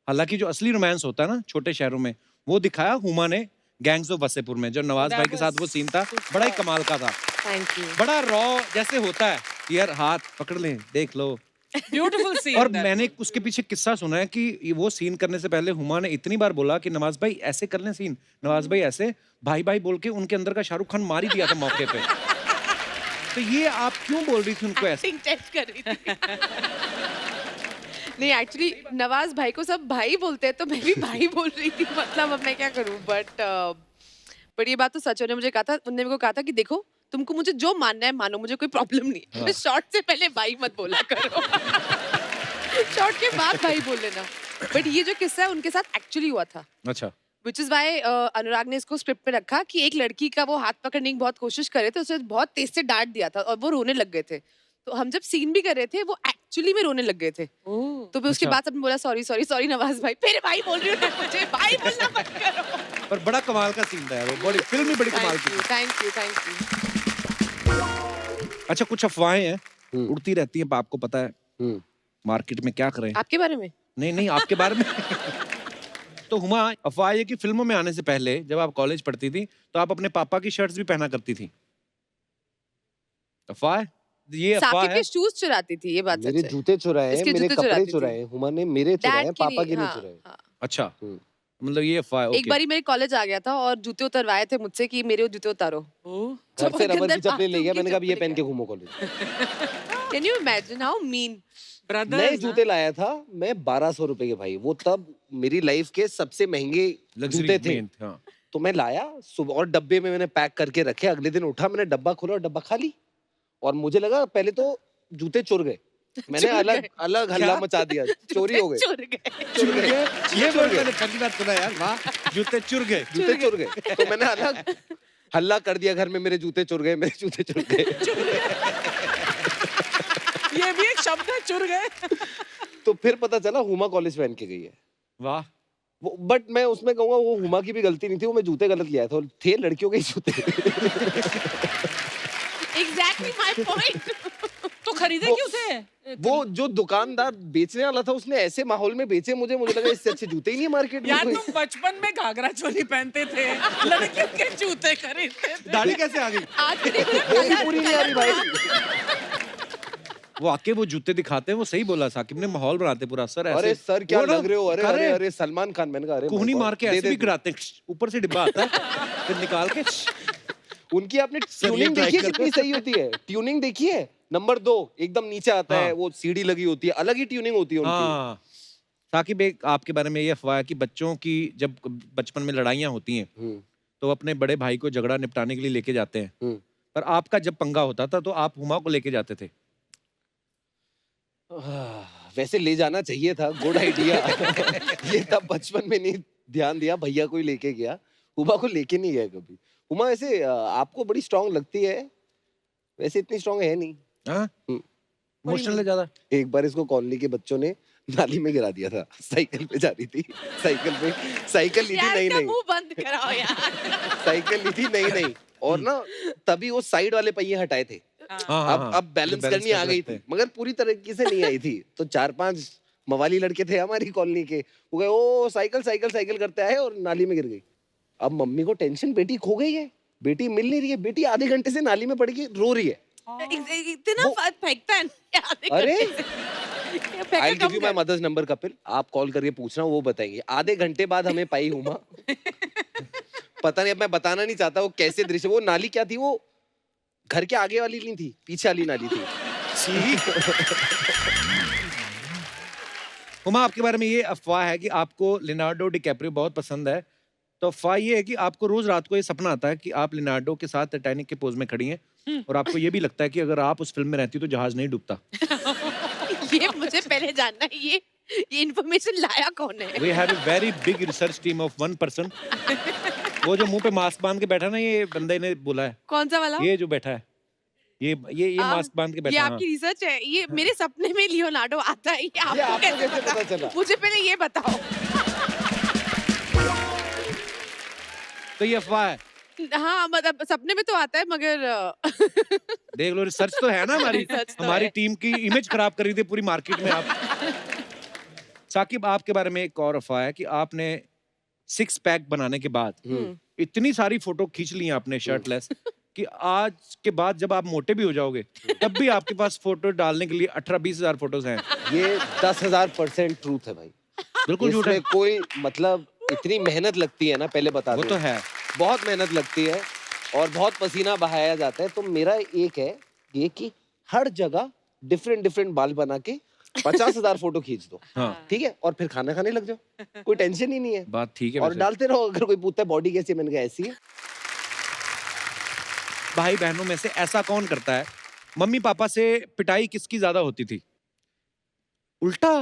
H: हालांकि जो असली रोमांस होता है ना छोटे शहरों में, वो दिखाया हुमा ने गैंग्स ऑफ वसेपुर में। जो नवाज भाई के साथ वो सीन था, बड़ा ही कमाल का था।
I: Thank you.
H: बड़ा रॉ जैसे होता है कि यार हाथ पकड़ ले, देख लो।
K: Beautiful scene.
H: और मैंने उसके पीछे किस्सा सुना है कि वो सीन करने से पहले हुमा ने इतनी बार बोला कि नवाज भाई ऐसे कर लें सीन, नवाज भाई ऐसे, भाई भाई बोल के उनके अंदर का शाहरुख खान मार ही दिया था मौके पे। तो ये आप क्यों बोल रही थी उनको ऐसे?
I: एक्टिंग टेस्ट कर रही थी। नहीं एक्चुअली नवाज भाई को सब भाई बोलते हैं, तो मैं भी भाई बोल रही थी, मतलब अब मैं क्या करूं। बट ये बात तो सच, उन्होंने मुझे कहा था, उन्होंने मेरे को कहा था कि देखो तुमको मुझे जो मानना है मानो, मुझे कोई प्रॉब्लम नहीं है।
H: हाँ।
I: शॉर्ट से पहले भाई मत बोला करो। शॉर्ट के बाद भाई बोल लेना। बट ये जो किस्सा है उनके साथ एक्चुअली हुआ था,
H: अच्छा,
I: विच इज वाई अनुराग ने इसको स्क्रिप्ट में रखा कि एक लड़की का वो हाथ पकड़ने की बहुत कोशिश कर रहे थे, उसे बहुत तेज से डांट दिया था और वो रोने लग गए थे। तो हम जब सीन भी कर रहे थे, वो एक्चुअली में रोने लग गए थे। तो फिर उसके
H: अच्छा।
I: बाद सबने बोला सॉरी सॉरी सॉरी नवाज भाई, फिर भाई बोल रही हूँ मैं, मुझे भाई बोलना मत करो।
H: पर बड़ा कमाल का सीन था यार, वो बड़ी फिल्म भी बड़ी कमाल की थी।
I: Thank you thank you.
H: अच्छा, कुछ अफवाहें हैं उड़ती रहती हैं, आपको पता है मार्केट में, क्या करें?
I: आपके बारे में?
H: नहीं नहीं, आपके बारे में। तो हुमा, अफवाह ये कि फिल्मों में आने से पहले जब आप कॉलेज पढ़ती थी तो आप अपने पापा की शर्ट्स भी पहना करती थी। अफवाह है? ये अफवाह
I: साकिब
H: है?
I: के शूज चुराती थी, ये बात सच
J: मेरे
I: है।
J: जूते चुराए,
I: इसके
J: मेरे
I: जूते
J: कपड़े
I: चुराती थी।
J: चुराए, हुमा ने मेरे चुराए,
I: डैड के
J: पापा के नहीं
I: हाँ,
J: चुराए।
I: हाँ।
H: अच्छा, मतलब ये अफवाह है,
I: एक
H: ओके।
I: बारी मेरे कॉलेज आ गया था और जूते उतरवाए थे मुझसे कि मेरे जूते उतारो।
J: घर से रबर की चप्पलें ले गया,
I: बाथरूम की
J: मैंने कहा अब ये
I: चप्पलें
J: पहन के घूमो college.
I: Can you imagine how mean.
J: नए जूते लाया था मैं 1200 रुपए के भाई, वो तब मेरी लाइफ के सबसे महंगे जूते थे।
H: हाँ।
J: तो मैं लाया सुबह और डब्बे में मैंने पैक करके रखे। अगले दिन उठा, मैंने डब्बा खोला और डब्बा खाली। और मुझे लगा पहले तो जूते चुर गए, मैंने अलग अलग हल्ला मचा दिया, चोरी हो गए।
I: चुर गए।
J: चुर गए,
H: ये
J: चुर
H: वर्ड
J: गए,
H: मैंने पहली बार सुना यार, वाह। जूते चुर गए।
J: जूते चुर गए। तो मैंने अलग हल्ला कर दिया घर में, मेरे जूते चुर गए, मेरे जूते चुर गए।
K: ये भी एक शब्द है, चुर गए।
J: तो फिर पता चला हुमा कॉलेज पहन के गई है।
H: वाह।
J: वो बट मैं उसमें कहूंगा वो हुमा की भी गलती नहीं थी, वो मैं जूते गलत लिया था, थे लड़कियों के ही जूते।
I: Exactly my point.
K: तो खरीदे
J: वो-
K: क्यों थे?
J: वो जो दुकानदार बेचने वाला था उसने ऐसे माहौल में बेचे, मुझे लगा इससे अच्छे जूते ही नहीं है मार्केट में
K: यार
J: कोई।
K: तुम बचपन में घाघरा चोली पहनते थे, लड़कियों के जूते खरीदते थे।
H: दाढ़ी कैसे आ गई?
I: आज भी
J: वो भी पूरी नहीं आ रही भाई।
H: वो आके वो जूते दिखाते हैं, वो सही बोला साकिब ने, माहौल बनाते पूरा। सर ऐसे,
J: अरे सर क्या
H: वो ना,
J: लग रहे हो, अरे
H: अरे,
J: अरे अरे सलमान खान। मैंने कहा अरे
H: कोहनी
J: my God,
H: मार के
J: दे
H: ऐसे
J: दे
H: भी
J: दे।
H: गिराते हैं, ऊपर से डिब्बा आता है, फिर निकाल के।
J: उनकी आपने ट्यूनिंग
H: try
J: देखी है
H: कर।
J: कितनी सही होती है? ट्यूनिंग देखी है? नंबर 2 एकदम नीचे आता है,
H: हाँ।
J: वो सीढ़ी लगी होती है, अलग ही ट्यूनिंग होती है उनकी।
H: हाँ। साकिब, एक आपके बारे में ये अफवाह है कि बच्चों की जब बचपन में लड़ाइयाँ होती हैं तो अपने बड़े भाई को झगड़ा निपटाने के लिए लेके जाते हैं, पर आपका जब पंगा होता था तो आप हुमा को लेके जाते थे।
J: वैसे ले जाना चाहिए था, गुड आइडिया। ये तब बचपन में नहीं ध्यान दिया, भैया को ही लेके गया, हुमा को लेके नहीं गया कभी। हुमा वैसे आपको बड़ी स्ट्रांग लगती है, वैसे इतनी स्ट्रांग है नहीं।
H: हाँ? इमोशनल है ज्यादा।
J: एक बार इसको कॉलोनी के बच्चों ने नाली में गिरा दिया था, साइकिल पे जा रही थी, साइकिल ली थी
I: यार
J: नहीं
I: इसका
J: नहीं
I: मुंह बंद कराओ यार।
J: साइकिल ली थी नहीं नहीं, और ना तभी वो साइड वाले पहिए हटाए थे। अब बैलेंस करनी आ गई थी, मगर पूरी तरीके से नहीं आई थी। तो 4-5 मवाली लड़के थे हमारी कॉलोनी के, वो गए ओ साइकिल साइकिल साइकिल करते आए और नाली में गिर गई। अब मम्मी को टेंशन, बेटी खो गई है, बेटी मिल नहीं रही है, बेटी आधे घंटे से नाली में पड़ के रो रही है।
I: इतना फेंकता है ना।
J: अरे
I: फेंका
J: I give
I: come
J: you my
I: कर।
J: मदर्स नंबर कपिल, आप कॉल करके पूछना, वो बताएंगे। आधे घंटे बाद हमें पाई हुमा। पता नहीं, अब मैं बताना नहीं चाहता वो कैसे दृश्य, वो नाली क्या थी, वो घर के आगे वाली नहीं थी, पीछे वाली नाली थी।
H: हुमा, आपके बारे में ये अफवाह है कि आपको लियोनार्डो डिकैप्रियो बहुत पसंद है। तो अफवाह ये है कि आपको रोज रात को ये सपना आता है कि आप लियोनार्डो के साथ टाइटैनिक के पोज में खड़ी हैं और आपको ये भी लगता है कि अगर आप उस फिल्म में रहती तो जहाज नहीं डूबता।
I: ये मुझे पहले जानना है, ये इन्फॉर्मेशन लाया कौन है?
H: We have a very big research team of one person. वो जो मुंह पे मास्क बांध के बैठा ना, ये बंदे ने बोला है।
I: कौन सा वाला?
H: ये जो बैठा है, ये मास्क बांध के
I: ये
H: बैठा है।
I: आपकी रिसर्च है? ये मेरे सपने में लियोनार्डो आता है, ये
J: ये
I: आपको
J: आपको
I: कैसे
J: कैसे पता चला?
I: मुझे पहले ये बताओ।
H: तो ये अफवाह है।
I: हाँ, मतलब सपने में तो आता है, मगर
H: देख लो, रिसर्च तो है ना हमारी।
I: रिसर्च तो
H: हमारी
I: है।
H: टीम की इमेज खराब कर रही थी पूरी मार्केट में आप। साकिब, आपके बारे में एक और अफवाह है कि आपने 6 पैक बनाने के बाद इतनी सारी फोटो खींच ली हैं आपने शर्टलेस कि आज के बाद जब आप मोटे भी हो जाओगे तब भी आपके पास फोटो डालने के लिए 18-20 हजार फोटोज हैं।
J: ये 10,000% ट्रूथ है भाई।
H: बिल्कुल झूठ है।
J: इसमें कोई मतलब इतनी मेहनत लगती है ना, पहले बता
H: वो
J: दूं।
H: तो है।
J: बहुत मेहनत लगती है और बहुत पसीना बहाया जाता है। तो मेरा एक है ये कि हर जगह डिफरेंट बाल बना के 50,000 फोटो खींच दो,
H: हाँ।
J: ठीक है, और फिर खाना खाने लग जाओ, कोई टेंशन ही नहीं है।
H: बात ठीक है।
J: और
H: वैसे
J: डालते रहो। अगर कोई पूछता है बॉडी कैसी है, मैंने कहा ऐसी है।
H: भाई बहनों में से ऐसा कौन करता है, मम्मी पापा से पिटाई किसकी ज्यादा होती थी? उल्टा,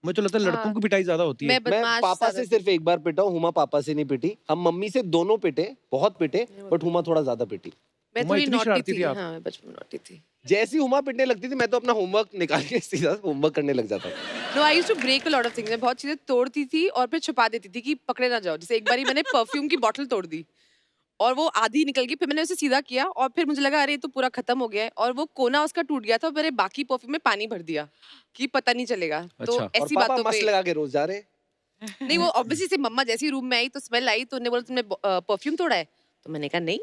H: मुझे तो लगता है लड़कों की पिटाई ज्यादा होती है।
I: मैं
J: मैं
I: बदमाश
J: पापा से
I: ज्यादा
J: सिर्फ एक बार पिटा हूँ, हुमा पापा से नहीं पिटी। हम मम्मी से दोनों पिटे, बहुत पिटे, बट हुमा थोड़ा ज्यादा पिटी।
I: मैं
H: उमा
I: थोड़ी
H: इतनी
I: नॉटी
H: शरारती
I: थी।
H: थी आप?
I: हाँ, मैं बचपन में नॉटी थी।
J: जैसी हुमा पिटने लगती थी, मैं तो अपना होमवर्क निकाल के सीधा होमवर्क करने लग जाता था।
I: No, I used to break a lot of things. मैं बहुत चीजें तोड़ती थी और फिर छुपा देती थी कि पकड़े ना जाओ। जैसे एक बारी मैंने परफ्यूम की बोतल तोड़ दी और वो आधी निकल गई, फिर मैंने उसे सीधा किया और फिर मुझे लगा अरे ये तो पूरा खत्म हो गया है, और वो कोना उसका टूट गया था और मैंने बाकी परफ्यूम में पानी भर दिया कि पता नहीं चलेगा। तो
H: अच्छा।
J: और
I: ऐसी
J: पापा
I: बातों
J: मस्त
I: पे
J: लगा के रोज जा रहे।
I: नहीं, वो ऑब्वियसली से मम्मा जैसी रूम में आई तो स्मेल आई, तो उन्होंने बोला तुमने परफ्यूम तोड़ा है? तो मैंने कहा नहीं।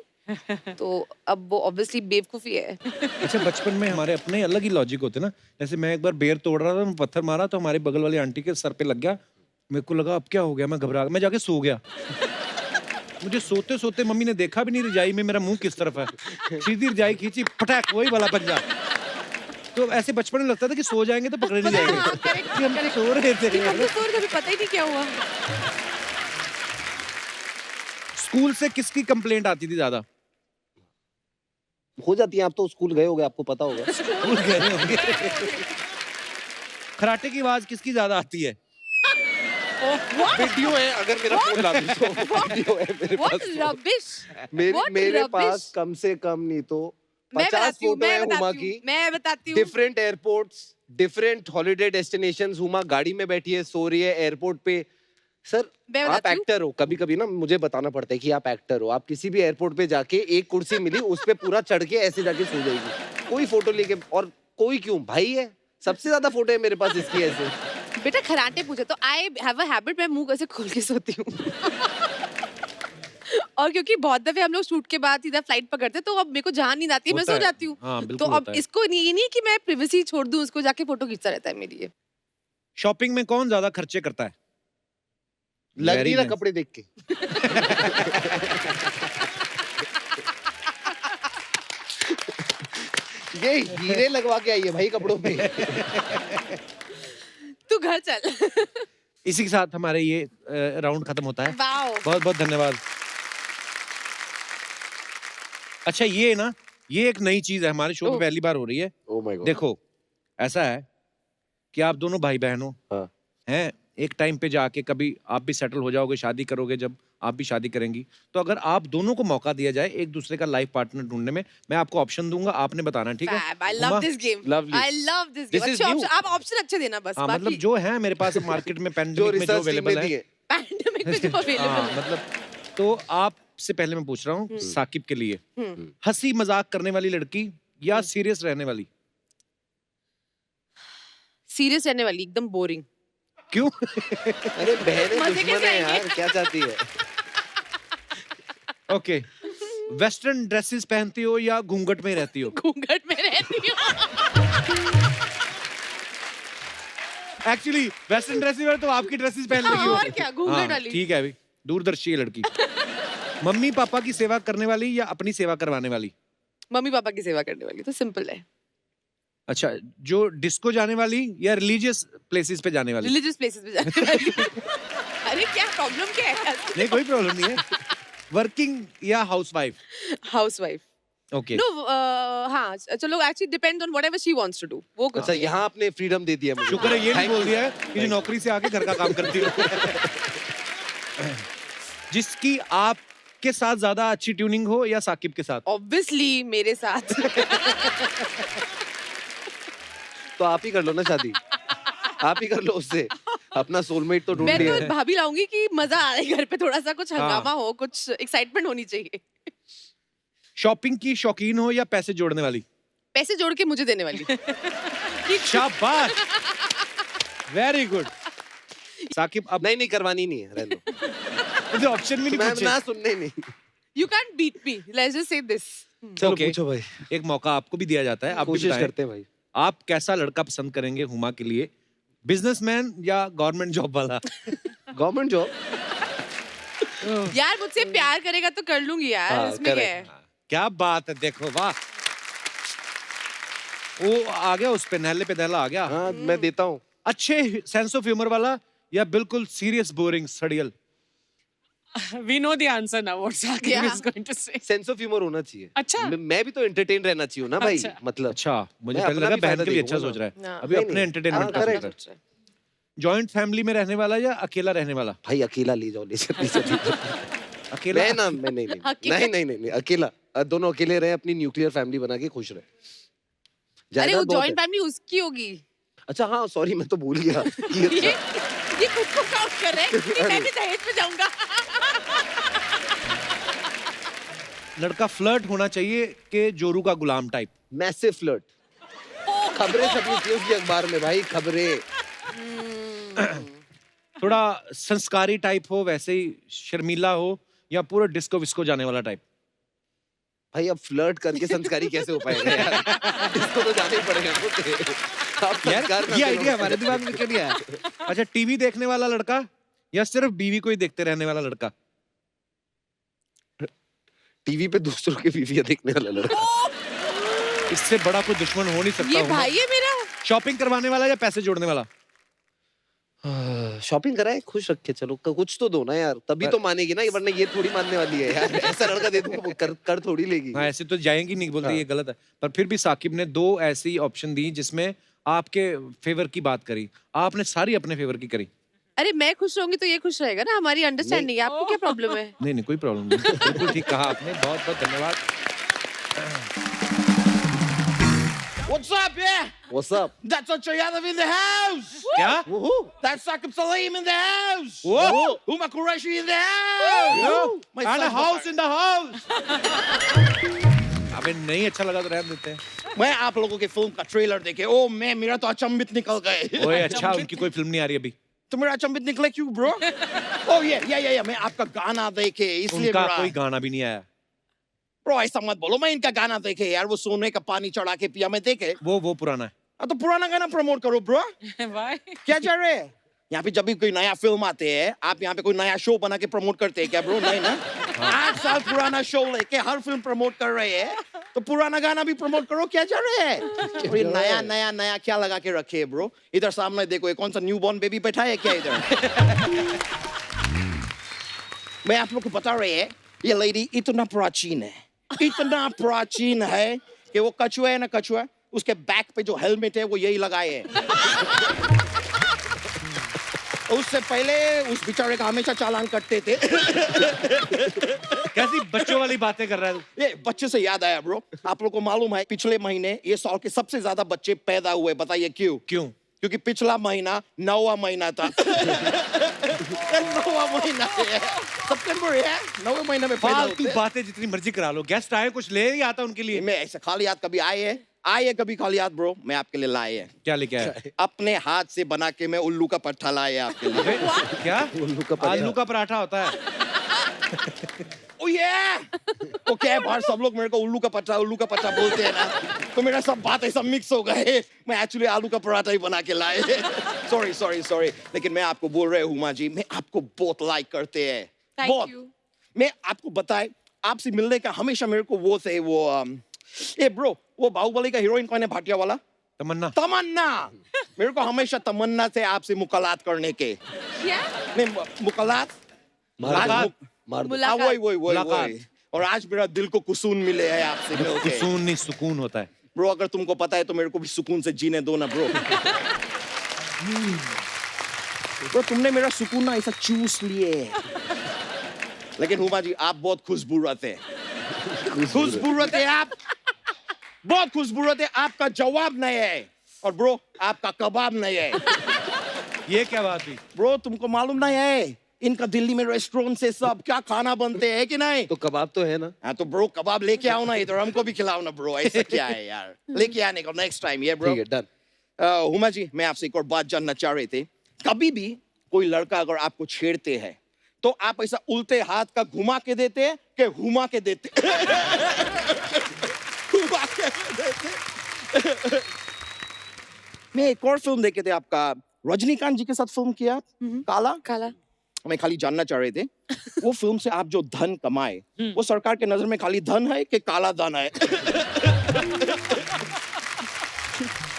I: तो अब वो ऑब्वियसली बेवकूफी है।
H: अच्छा, बचपन में हमारे अपने अलग ही लॉजिक होते ना। जैसे मैं एक बार बेर तोड़ रहा था, मैं पत्थर मारा तो हमारे बगल वाली आंटी के सर पे लग गया। मेरे को लगा अब क्या हो गया, मैं घबरा, मैं जाके सो गया। मुझे सोते सोते मम्मी ने देखा भी नहीं रजाई में मेरा मुंह किस तरफ है। सीधी रजाई खींची, पटाक, वही वाला पंजा। तो ऐसे बचपन में लगता था कि सो जाएंगे तो पकड़े नहीं जाएंगे कि हम तो सो रहे थे।
I: हमको तो कभी पता ही नहीं क्या हुआ।
H: स्कूल से किसकी कंप्लेंट आती थी ज्यादा?
J: हो जाती है। आप तो स्कूल गए होगे, आपको पता होगा।
H: स्कूल गए होंगे। खराटे की आवाज किसकी ज्यादा आती है?
J: वीडियो है, अगर मेरा फोन ला दूं तो वीडियो है मेरे
I: What
J: पास।
I: rubbish! What
J: मेरे
I: rubbish!
J: पास कम से कम नहीं तो
I: मैं
J: 50
I: बताती हूँ,
J: फोटो है हुमा की।
I: मैं बताती हूँ।
J: Different airports, different holiday destinations. Huma गाड़ी में बैठी है, सो रही है एयरपोर्ट पे। सर,
I: मैं
J: आप
I: बताती हूँ।
J: एक्टर हो। कभी कभी ना मुझे बताना पड़ता है कि आप एक्टर हो। आप किसी भी एयरपोर्ट पे जाके एक कुर्सी मिली, उस पे पूरा चढ़ के ऐसे जाके सो जाएगी, कोई फोटो लेके। और कोई क्यों, भाई है, सबसे ज्यादा फोटो है मेरे पास इसकी ऐसे।
I: बेटा खराटे पूछे तो आई हैव अ हैबिट, मैं मुंह ऐसे खोल के सोती हूँ। और क्योंकि बहुत दफे हम लोग शूट के बाद सीधा फ्लाइट पकड़ते, तो अब मेरे को जहाँ नींद आती है मैं
H: होता
I: सो
H: है।
I: जाती हूँ।
H: हाँ,
I: तो
H: बिल्कुल
I: अब
H: होता है।
I: इसको ये नहीं कि मैं प्रिवेसी छोड़ दूं, उसको जाके फोटो खींचता रहता है मेरी। ये
H: शॉपिंग में कौन ज्यादा खर्चे करता है?
J: लग
H: Very
J: नहीं रहा
H: nice.
J: कपड़े देख के। ये हीरे लगवा के आई है भाई कपड़ों पे।
I: तू घर चल।
H: इसी के साथ हमारे ये राउंड खत्म होता है।
I: वाओ।
H: बहुत बहुत धन्यवाद। अच्छा, ये ना, ये एक नई चीज है हमारे शो में,
I: ओह।
H: पहली बार हो रही है।
J: Oh my God.
H: देखो, ऐसा है कि आप दोनों भाई बहन हो,
J: हाँ।
H: हैं, एक टाइम पे जाके कभी आप भी सेटल हो जाओगे, शादी करोगे, जब आप भी शादी करेंगी, तो अगर आप दोनों को मौका दिया जाए एक दूसरे का लाइफ पार्टनर ढूंढने में, मैं आपको ऑप्शन दूंगा, आपने बताना, ठीक है?
I: Fab, I love
H: Huma?
I: this game.
J: Lovely.
I: I love this
J: This
I: game.
J: is
I: अच्छे
J: new.
I: option, आप ऑप्शन अच्छे देना बस।
H: हाँ, मतलब
I: बाकी
H: जो है मेरे पास मार्केट में
J: जो
H: पैंडेमिक में जो
J: रिसर्च टीम
H: अवेलेबल
J: में दी
H: है।
J: है।
I: पैंडेमिक में जो
H: हाँ,
I: अवेलेबल है।
H: मतलब तो आपसे पहले मैं पूछ रहा हूँ साकिब के लिए, हंसी मजाक करने वाली लड़की या सीरियस रहने वाली?
I: सीरियस रहने वाली, एकदम बोरिंग।
H: क्यों?
J: अरे बहनें
I: मजे
J: दुश्मन
I: कैसे
J: है
I: आएंगे?
J: यार, क्या चाहती है?
H: ओके, वेस्टर्न ड्रेसेस पहनती हो या घूंघट में रहती हो?
I: घूंघट में रहती हूँ।
H: एक्चुअली वेस्टर्न ड्रेसेस में तो आपकी ड्रेसेस पहन लगी हो।
I: और क्या, घूंघट
H: हाँ,
I: वाली।
H: ठीक है अभी, दूरदर्शी है लड़की। मम्मी पापा की सेवा करने वाली या अपनी सेवा करवाने वाली?
I: मम्मी पापा की सेवा करने वाली, तो सिंपल है।
H: अच्छा, जो डिस्को जाने वाली या रिलीजियस प्लेसेस पे जाने वाली?
I: रिलीजियस प्लेसेस पे जाने वाली। अरे क्या प्रॉब्लम क्या है?
H: नहीं, कोई प्रॉब्लम नहीं है। वर्किंग या हाउसवाइफ?
I: हाउसवाइफ।
H: ओके।
I: नो, हाँ चलो, actually depends on whatever she wants to do, वो
J: अच्छा, यहाँ आपने फ्रीडम दे दिया मुझे।
H: शुक्र है ये नहीं बोल दिया है कि जो नौकरी से आके घर का काम करती हो। जिसकी आपके साथ ज्यादा अच्छी ट्यूनिंग हो या साकिब के साथ?
I: ऑब्वियसली मेरे साथ।
J: तो आप ही कर लो ना शादी, आप ही कर लो उससे, अपना सोलमेट तो ढूंढ
I: मैं
J: लिया
I: तो
J: है।
I: भाभी लाऊंगी कि मजा आए घर पे, थोड़ा सा कुछ
H: हाँ।
I: हंगामा हो, कुछ एक्साइटमेंट होनी चाहिए।
H: शॉपिंग की शौकीन हो या पैसे जोड़ने वाली?
I: पैसे जोड़ के मुझे देने वाली।
H: शाबाश, वेरी गुड। साकिब, अब
J: नहीं नहीं, करवानी नहीं है, रहने दो।
H: मुझे ऑप्शन भी नहीं
J: मैं
H: पूछे।
J: ना सुनने नहीं।
I: You can't beat me, let's just say this.
J: चलो
H: Okay.
J: पूछो भाई,
H: एक मौका आपको भी दिया जाता है, आप भी
J: कोशिश
H: बताएं।
J: करते हैं भाई।
H: आप कैसा लड़का पसंद करेंगे हुमा के लिए? बिजनेसमैन या गवर्नमेंट जॉब वाला?
J: Government job.
I: यार मुझसे प्यार करेगा तो कर लूंगी यार,
J: हाँ,
I: इसमें क्या
J: correct.
I: है?
H: क्या बात है, देखो वाह। वो आ गया, उस पे नहले पे दहला आ गया।
J: हाँ, मैं देता हूँ।
H: अच्छे सेंस ऑफ ह्यूमर वाला या बिल्कुल सीरियस बोरिंग सड़ियल?
K: We know the answer now. What Sakib
I: Yeah.
K: is going to say.
J: Sense of humour होना चाहिए।
K: अच्छा।
J: मैं भी तो एंटरटेन रहना चाहिए ना भाई,
K: अच्छा।
J: मतलब।
H: अच्छा, मुझे
J: मैं
H: पहले
J: अपना
H: लगा
J: भी
H: बहन
J: फायदा
H: के लिए अच्छा
J: देखूंगा
H: सोच रहा है।
I: ना।
H: अभी
J: नहीं,
H: अपने
J: नहीं।
H: एंटरटेनमेंट
J: हाँ,
H: का सोच
J: correct.
H: रहा है। जॉइंट फैमिली में रहने वाला या अकेला रहने वाला?
J: भाई अकेला ले जाओ, ले जाओ।
H: अकेला?
J: मैं ना, मैं नहीं नहीं
I: अकेला।
J: नहीं नहीं नहीं नहीं, अकेला। दोनों अकेले रहे, अपनी न्यूक्लियर फैमिली बना के खुश रहे।
I: अरे
J: जायदाद
I: वो
J: बहुत
I: जॉइंट
J: है।
I: फैमिली उसकी होगी।
J: अच्छा हाँ, सॉरी, मैं तो भूल गया।
I: ये खुद को काउंट कर रहे हैं कि मैं भी दहेज पे जाऊंगा।
H: लड़का फ्लर्ट होना चाहिए कि जोरू का गुलाम टाइप?
J: Massive flirt. खबरें छपी थी उसकी अखबार में भाई, खबरें।
H: थोड़ा संस्कारी टाइप हो, वैसे ही शर्मीला हो, या पूरा डिस्को विस्को जाने वाला टाइप?
J: भाई अब फ्लर्ट करके संस्कारी कैसे हो पाएगा यार? इसको तो जाना ही पड़ेगा मुझे। आप संस्कार
H: ये
J: करते
H: आइडिया
J: हो।
H: हमारे दिमाग में क्यों नहीं आया? अच्छा, टीवी देखने वाला लड़का या सिर्फ बीवी को ही देखते रहने वाला लड़का?
J: टीवी पे दूसरों की बीवियां देखने वाला लड़का।
H: इससे बड़ा कोई दुश्मन हो नहीं सकता।
I: ये
H: हुमा।
I: भाई है मेरा।
H: शॉपिंग करवाने वाला या पैसे जोड़ने वाला?
J: शॉपिंग कराए, खुश रखे, चलो कुछ तो दो ना यार, तभी तो मानेगी ना, वरना ये थोड़ी मानने वाली है यार। ऐसा लड़का दे दूंगा वो कर थोड़ी लेगी।
H: हाँ, ऐसे तो जाएंगी नहीं, बोलते
J: हाँ।
H: ये गलत है। पर फिर भी साकिब ने दो ऐसी ऑप्शन दी जिसमें आपके फेवर की बात करी, आपने सारी अपने फेवर की करी।
I: अरे मैं खुश रहूंगी तो ये खुश रहेगा ना, हमारी अंडरस्टैंडिंग है। आपको क्या प्रॉब्लम है?
H: नहीं नहीं, कोई प्रॉब्लम नहीं, बिल्कुल ठीक कहा आपने, बहुत बहुत धन्यवाद।
B: What's up, yeah?
J: What's up?
B: That's Acha Yadav in the house.
H: क्या?
J: Woohoo!
B: That's Sakib Salim in the house.
H: Whoa!
B: Huma Qureshi in the house. My
H: And a
B: son
H: house
B: was-
H: in the house. अबे नहीं अच्छा लगा तो रहने देते हैं।
B: मैं आप लोगों के फिल्म का ट्रेलर देखे, ओ मैं मेरा तो अचंभित निकल गए।
H: ओए अच्छा, उनकी कोई फिल्म नहीं आ रही अभी।
B: तो मेरा अचंभित निकले क्यों ब्रो? ओ ये मैं आपका गाना देखे इसलिए
H: उनका
B: मेरा
H: कोई गाना भी नहीं आया।
B: ब्रो ऐसा मत बोलो, मैं इनका गाना देखे यार, वो सोने का पानी चढ़ा के पिया मैं देखे।
H: वो पुराना है।
B: तो पुराना गाना प्रमोट करो ब्रो।
K: Why?
B: क्या चल रहे हैं यहाँ पे? जब भी कोई नया फिल्म आते हैं, आप यहाँ पे कोई नया शो बना के प्रमोट करते हैं क्या ब्रो? नहीं ना। 8 साल पुराना शो लेके हर फिल्म प्रमोट कर रहे हैं, तो पुराना गाना भी प्रमोट करो। क्या चल रहे हैं? और ये नया क्या लगा के रखे है ब्रो? इधर सामने देखो, ये कौन सा न्यू बॉर्न बेबी बैठा है क्या इधर? मैं आप लोग को बता रहे हैं, ये लेडी इतना प्राचीन है कि वो कछुआ है ना, कछुआ, उसके बैक पे जो हेलमेट है वो यही लगाए है। उससे पहले उस बेचारे का हमेशा चालान कटते थे।
H: कैसी बच्चों वाली बातें कर रहा है तू?
B: ये बच्चे से याद आया ब्रो, आप लोग को मालूम है पिछले महीने ये साल के सबसे ज्यादा बच्चे पैदा हुए, बताइए क्यों?
H: क्यों?
B: क्योंकि पिछला महीना 9वां महीना था। 9वां महीना है, सितंबर है, 9वें महीने में पैदा
H: फालतू
B: होते हैं।
H: बातें जितनी मर्जी करा लो, गेस्ट आए कुछ ले नहीं आता उनके लिए।
B: मैं ऐसे खाली हाथ कभी आए है कभी खाली हाथ ब्रो? मैं आपके लिए लाए है,
H: क्या लेके आया?
B: अपने हाथ से बना के मैं उल्लू का पट्टा लाए है आपके लिए।
H: क्या?
J: उल्लू का पराठा।
H: आलू का पराठा होता है।
B: ओ ये ओके, बाहर सब लोग मेरे को उल्लू का पट्टा बोलते हैं ना, तो मेरा सब बातें सब मिक्स हो गए। मैं एक्चुअली आलू का पराठा ही बना के लाए। सॉरी, लेकिन मैं आपको बोल रहे हूँ माँ जी, मैं आपको बहुत लाइक करते हैं, बहुत। मैं आपको बताए, आपसे मिलने का हमेशा मेरे को वो ए ब्रो, वो बाहुबली का हीरोइन कौन है भाटिया वाला?
H: तमन्ना।
B: तमन्ना। मेरे को हमेशा तमन्ना से आपसे मुलाकात करने के।
I: क्या?
B: नहीं, मुलाकात।
I: मुलाकात।
B: वही।
H: मुलाकात।
B: और आज मेरा दिल को सुकून मिले है आपसे मिलके।
H: सुकून नहीं, सुकून होता है।
B: ब्रो, अगर तुमको पता है तो मेरे को भी सुकून से जीने दो ना ब्रो। ब्रो, तुमने मेरा सुकून ना ऐसा चूस लिए। लेकिन हुमा जी, आप बहुत खुशबूरत है। खुशबूरत है आप, बहुत खुशबूरत है। आपका जवाब नहीं है। और ब्रो, आपका कबाब नहीं है।
H: ये क्या बात हुई?
B: ब्रो, तुमको मालूम नहीं है इनका दिल्ली में रेस्टोरेंट से सब क्या खाना बनते हैं कि नहीं?
J: तो कबाब तो है ना।
B: हाँ, तो ब्रो कबाब लेके आओ ना इधर, हमको भी खिलाओ ना ब्रो। ऐसा क्या है यार, लेके आने को नेक्स्ट टाइम। ये ब्रो,
J: ठीक है, डन।
B: हुमा जी, मैं आपसे एक और बात जानना चाह रहे थे। कभी भी कोई लड़का अगर आपको छेड़ते हैं तो आप ऐसा उल्टे हाथ का घुमा के देते हैं कि हुमा के देते? घुमा के देते। मैं एक और फिल्म देखे थे आपका, रजनीकांत जी के साथ फिल्म किया, काला।
I: काला।
B: मैं खाली जानना चाह रहे थे, वो फिल्म से आप जो धन कमाए, वो सरकार के नजर में खाली धन है कि काला धन है?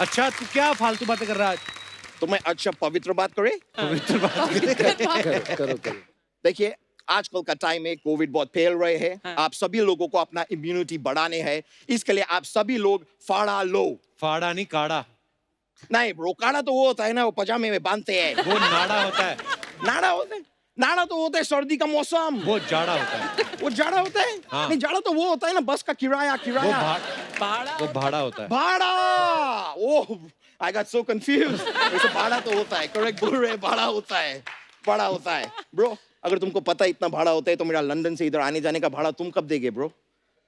H: अच्छा, तू क्या फालतू बातें कर रहा है?
B: तो मैं अच्छा पवित्र बात करे?
H: पवित्र बात।
J: करो।
B: देखिए, आजकल का टाइम में कोविड बहुत फैल रहे हैं। आप सभी लोगों को अपना इम्यूनिटी बढ़ाने हैं, इसके लिए आप सभी लोग फाड़ा लो।
H: फाड़ा नहीं, काड़ा।
B: नहीं ब्रो, काड़ा तो वो होता है ना, वो पजामे में बांधते हैं।
H: वो नाड़ा होता है।
B: नाड़ा होता है? नाड़ा तो होता है सर्दी का मौसम।
H: वो जाड़ा होता है।
B: वो जाड़ा होता है?
H: हाँ।
B: नहीं, जाड़ा तो वो होता है ना, बस का किराया।
H: वो भाड़ा होता है।
B: भाड़ा। ओह, I got so confused. वैसे भाड़ा तो होता है, करेक्ट बोल रहे हैं, भाड़ा होता है, भाड़ा होता है। ब्रो, अगर तुमको पता है इतना भाड़ा होता है तो मेरा लंदन से इधर आने जाने का भाड़ा तुम कब देगे ब्रो?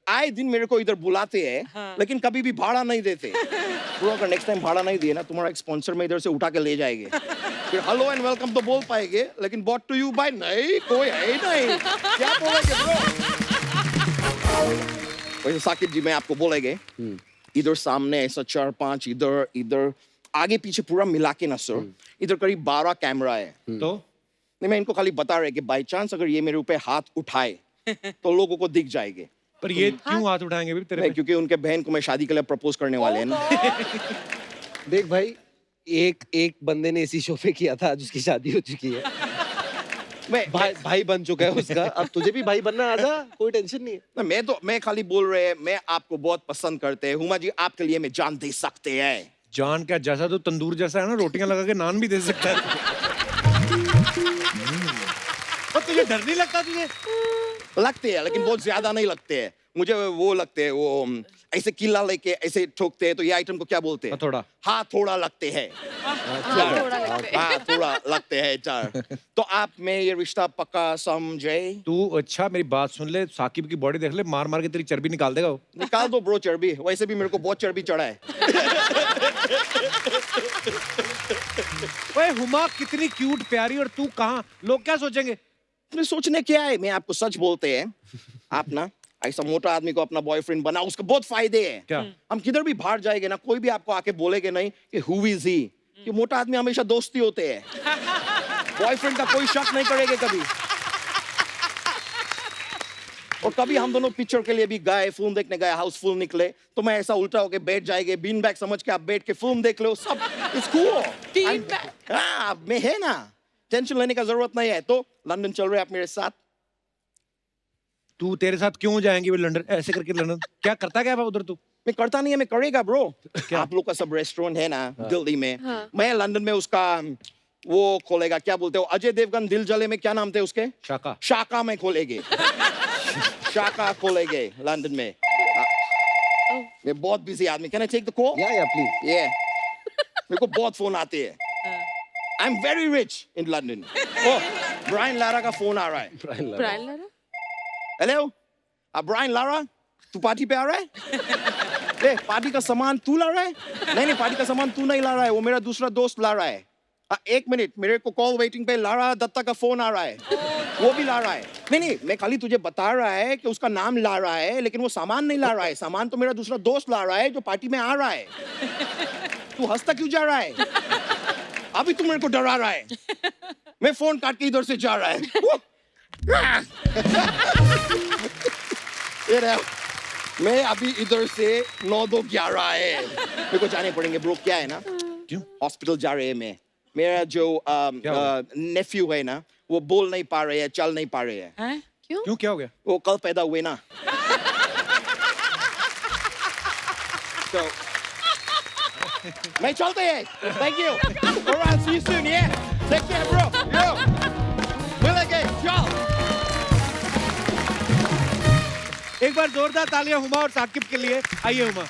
B: आए दिन मेरे को इधर बुलाते हैं, लेकिन कभी भी भाड़ा नहीं देते। ब्रो, अगर नेक्स्ट टाइम भाड़ा नहीं दिए ना, तुम्हारा एक स्पॉन्सर में इधर से उठा के ले जाएंगे। फिर हेलो एंड वेलकम तो बोल पाएंगे, लेकिन बॉट टू यू बाय नहीं, कोई है ही नहीं। क्या बोलेंगे ब्रो? वैसे साकिब जी, मैं आपको बोलेंगे, इधर सामने ऐसा 4-5, इधर आगे पीछे पूरा मिला के ना सर, इधर करीब 12 कैमरा है।
H: तो
B: नहीं, मैं इनको खाली बता रहे कि बाई चांस अगर ये मेरे ऊपर हाथ उठाए तो लोगों को दिख जाएंगे।
H: पर ये क्यों हाथ उठाएंगे भी तेरे
B: नहीं,
H: पे?
B: क्योंकि उनके बहन को मैं शादी के लिए प्रपोज करने वाले हैं ना।
J: देख भाई, एक बंदे ने इसी शो पे किया था, आज उसकी शादी हो चुकी है। भाई बन चुका है उसका। अब तुझे भी भाई बनना, आजा, कोई टेंशन नहीं है।
B: मैं खाली बोल रहे हैं, मैं आपको बहुत पसंद करते हैं हुमा जी, आपके लिए मैं जान दे सकते हैं।
H: जान क्या, जैसा तो तंदूर जैसा है ना, रोटियां लगा के नान भी दे सकता है। और तुझे डर नहीं लगता? तुझे
B: लगते हैं, लेकिन बहुत ज्यादा नहीं लगते हैं। मुझे वो लगते हैं, वो ऐसे किला लेके ऐसे ठोकते हैं, तो ये आइटम को क्या बोलते हैं?
H: थोड़ा।
B: हाँ, थोड़ा लगते हैं। हाँ, थोड़ा लगते हैं चार। तो आप में ये रिश्ता पक्का समझे?
H: तू अच्छा मेरी बात सुन ले, साकिब की बॉडी देख ले, मार मार के तेरी चर्बी निकाल देगा वो।
B: निकाल दो ब्रो चर्बी, वैसे भी मेरे को बहुत चर्बी चढ़ा है।
H: ओए हुमा, कितनी क्यूट प्यारी, और तू कहाँ? लोग क्या सोचेंगे?
B: तुम्हें सोचने क्या है, मैं आपको सच बोलते हैं, आप ना ऐसा मोटा आदमी को अपना बॉयफ्रेंड बना, उसका बहुत फायदे हैं।
H: क्या?
B: हम किधर भी बाहर जाएंगे ना, कोई भी आपको आके बोलेगे नहीं कि हु इज ही। ये मोटा आदमी हमेशा दोस्ती होते हैं, बॉयफ्रेंड का कोई शक नहीं करेंगे कभी। और कभी हम दोनों पिक्चर के लिए भी गए, फिल्म देखने गए, हाउसफुल निकले, तो मैं ऐसा उल्टा होके बैठ जाएंगे, बीन बैग समझ के आप बैठ के फिल्म देख लो, सब इट्स कूल। हाँ, मैं है ना, टेंशन लेने का जरूरत नहीं है। तो लंदन चल रहे आप मेरे साथ?
H: तू तेरे साथ क्यों जाएंगी वो लंदन, ऐसे करके लंदन? क्या करता क्या है उधर तू?
B: मैं करता नहीं है, मैं करेगा ब्रो। आप लोग का सब रेस्टोरेंट है ना दिल्ली में, मैं लंदन में उसका वो खोलेगा, क्या बोलते हो, अजय देवगन दिल जले में क्या नाम थे उसके?
H: शाका।
B: शाका में खोलेंगे। शाका खोलेंगे लंदन में। मैं बहुत बिजी आदमी, can I take the call?
J: या प्लीज।
B: ये मेरे को बहुत फोन आते हैं। I am very rich in London. Oh, Brian Lara का फोन आ रहा है।
I: Brian Lara?
B: Hello, Brian Lara, तू पार्टी पे आ रहा है? पार्टी का सामान तू ला रहा है? नहीं, पार्टी का सामान तू नहीं ला रहा है, वो मेरा दूसरा दोस्त ला रहा है। 1 मिनट, मेरे को कॉल वेटिंग पे लारा दत्ता का फोन आ रहा है, वो भी ला रहा है। नहीं, मैं खाली तुझे बता रहा है कि उसका नाम ला रहा है, लेकिन वो सामान नहीं ला रहा है। सामान तो मेरा दूसरा दोस्त ला रहा है जो पार्टी में आ रहा है। तू हंसता क्यों जा रहा है? अभी तू मेरे को डरा रहा है। मैं फोन काट के इधर से जा रहा है। ये रहा, मैं अभी इधर से 9-2-11 है, मेरे को जाने पड़ेंगे ब्रो। क्या है ना,
H: क्यों?
B: हॉस्पिटल जा रहे हैं। मैं मेरा जो
H: क्या हुआ?
B: नेफ्यू है ना, वो बोल नहीं पा रहे हैं, चल नहीं पा रहे हैं।
K: हैं?
H: क्यों, क्या हो गया?
B: वो कल पैदा हुए ना। So, मैं चलते हैं। Thank you. Alright, see you soon, yeah. Take care, bro. Yo. मिलेंगे, चल।
H: एक बार जोरदार तालियां हुमा और साकिब के लिए। आइए Huma.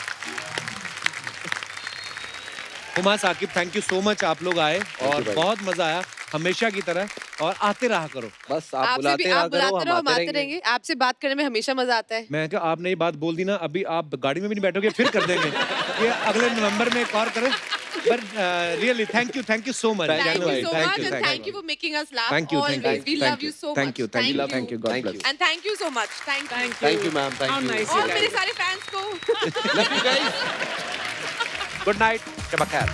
H: Huma, Saqib, thank you so much, आप लोग आए और
J: भाई।
H: बहुत मजा आया, हमेशा की तरह, और आते रहा करो।
J: बस आप
I: आपसे
J: बुलाते
I: भी
J: रहा
I: आप
J: करो,
I: बुलाते रहो,
J: हम
I: हम
J: आते
I: आते
J: रहेंगे।
I: रहेंगे। आपसे बात करने में हमेशा मजा आता है।
H: मैं क्या, आपने ये बात बोल दी ना, अभी आप गाड़ी में भी नहीं बैठोगे, फिर कर देंगे। ये अगले नवंबर में एक और करें। But really thank you so much।
I: Thank you
H: Genuinely,
I: so
H: thank
I: much
H: you,
I: and
H: thank
I: thank you for making us laugh
H: Thank you, thank
I: always.
H: you,
I: We
H: thank
I: love
H: you.
I: you so
H: Thank
I: much.
H: you, thank you,
J: Thank you, God
H: Thank you.
J: bless.
I: And thank you so much. Thank you.
J: Thank you, ma'am. Thank
K: How
J: you.
K: nice
I: और
K: you
I: मेरे
K: guys.
I: सारे fans को
J: Love you guys.
H: Good night, Shabakar.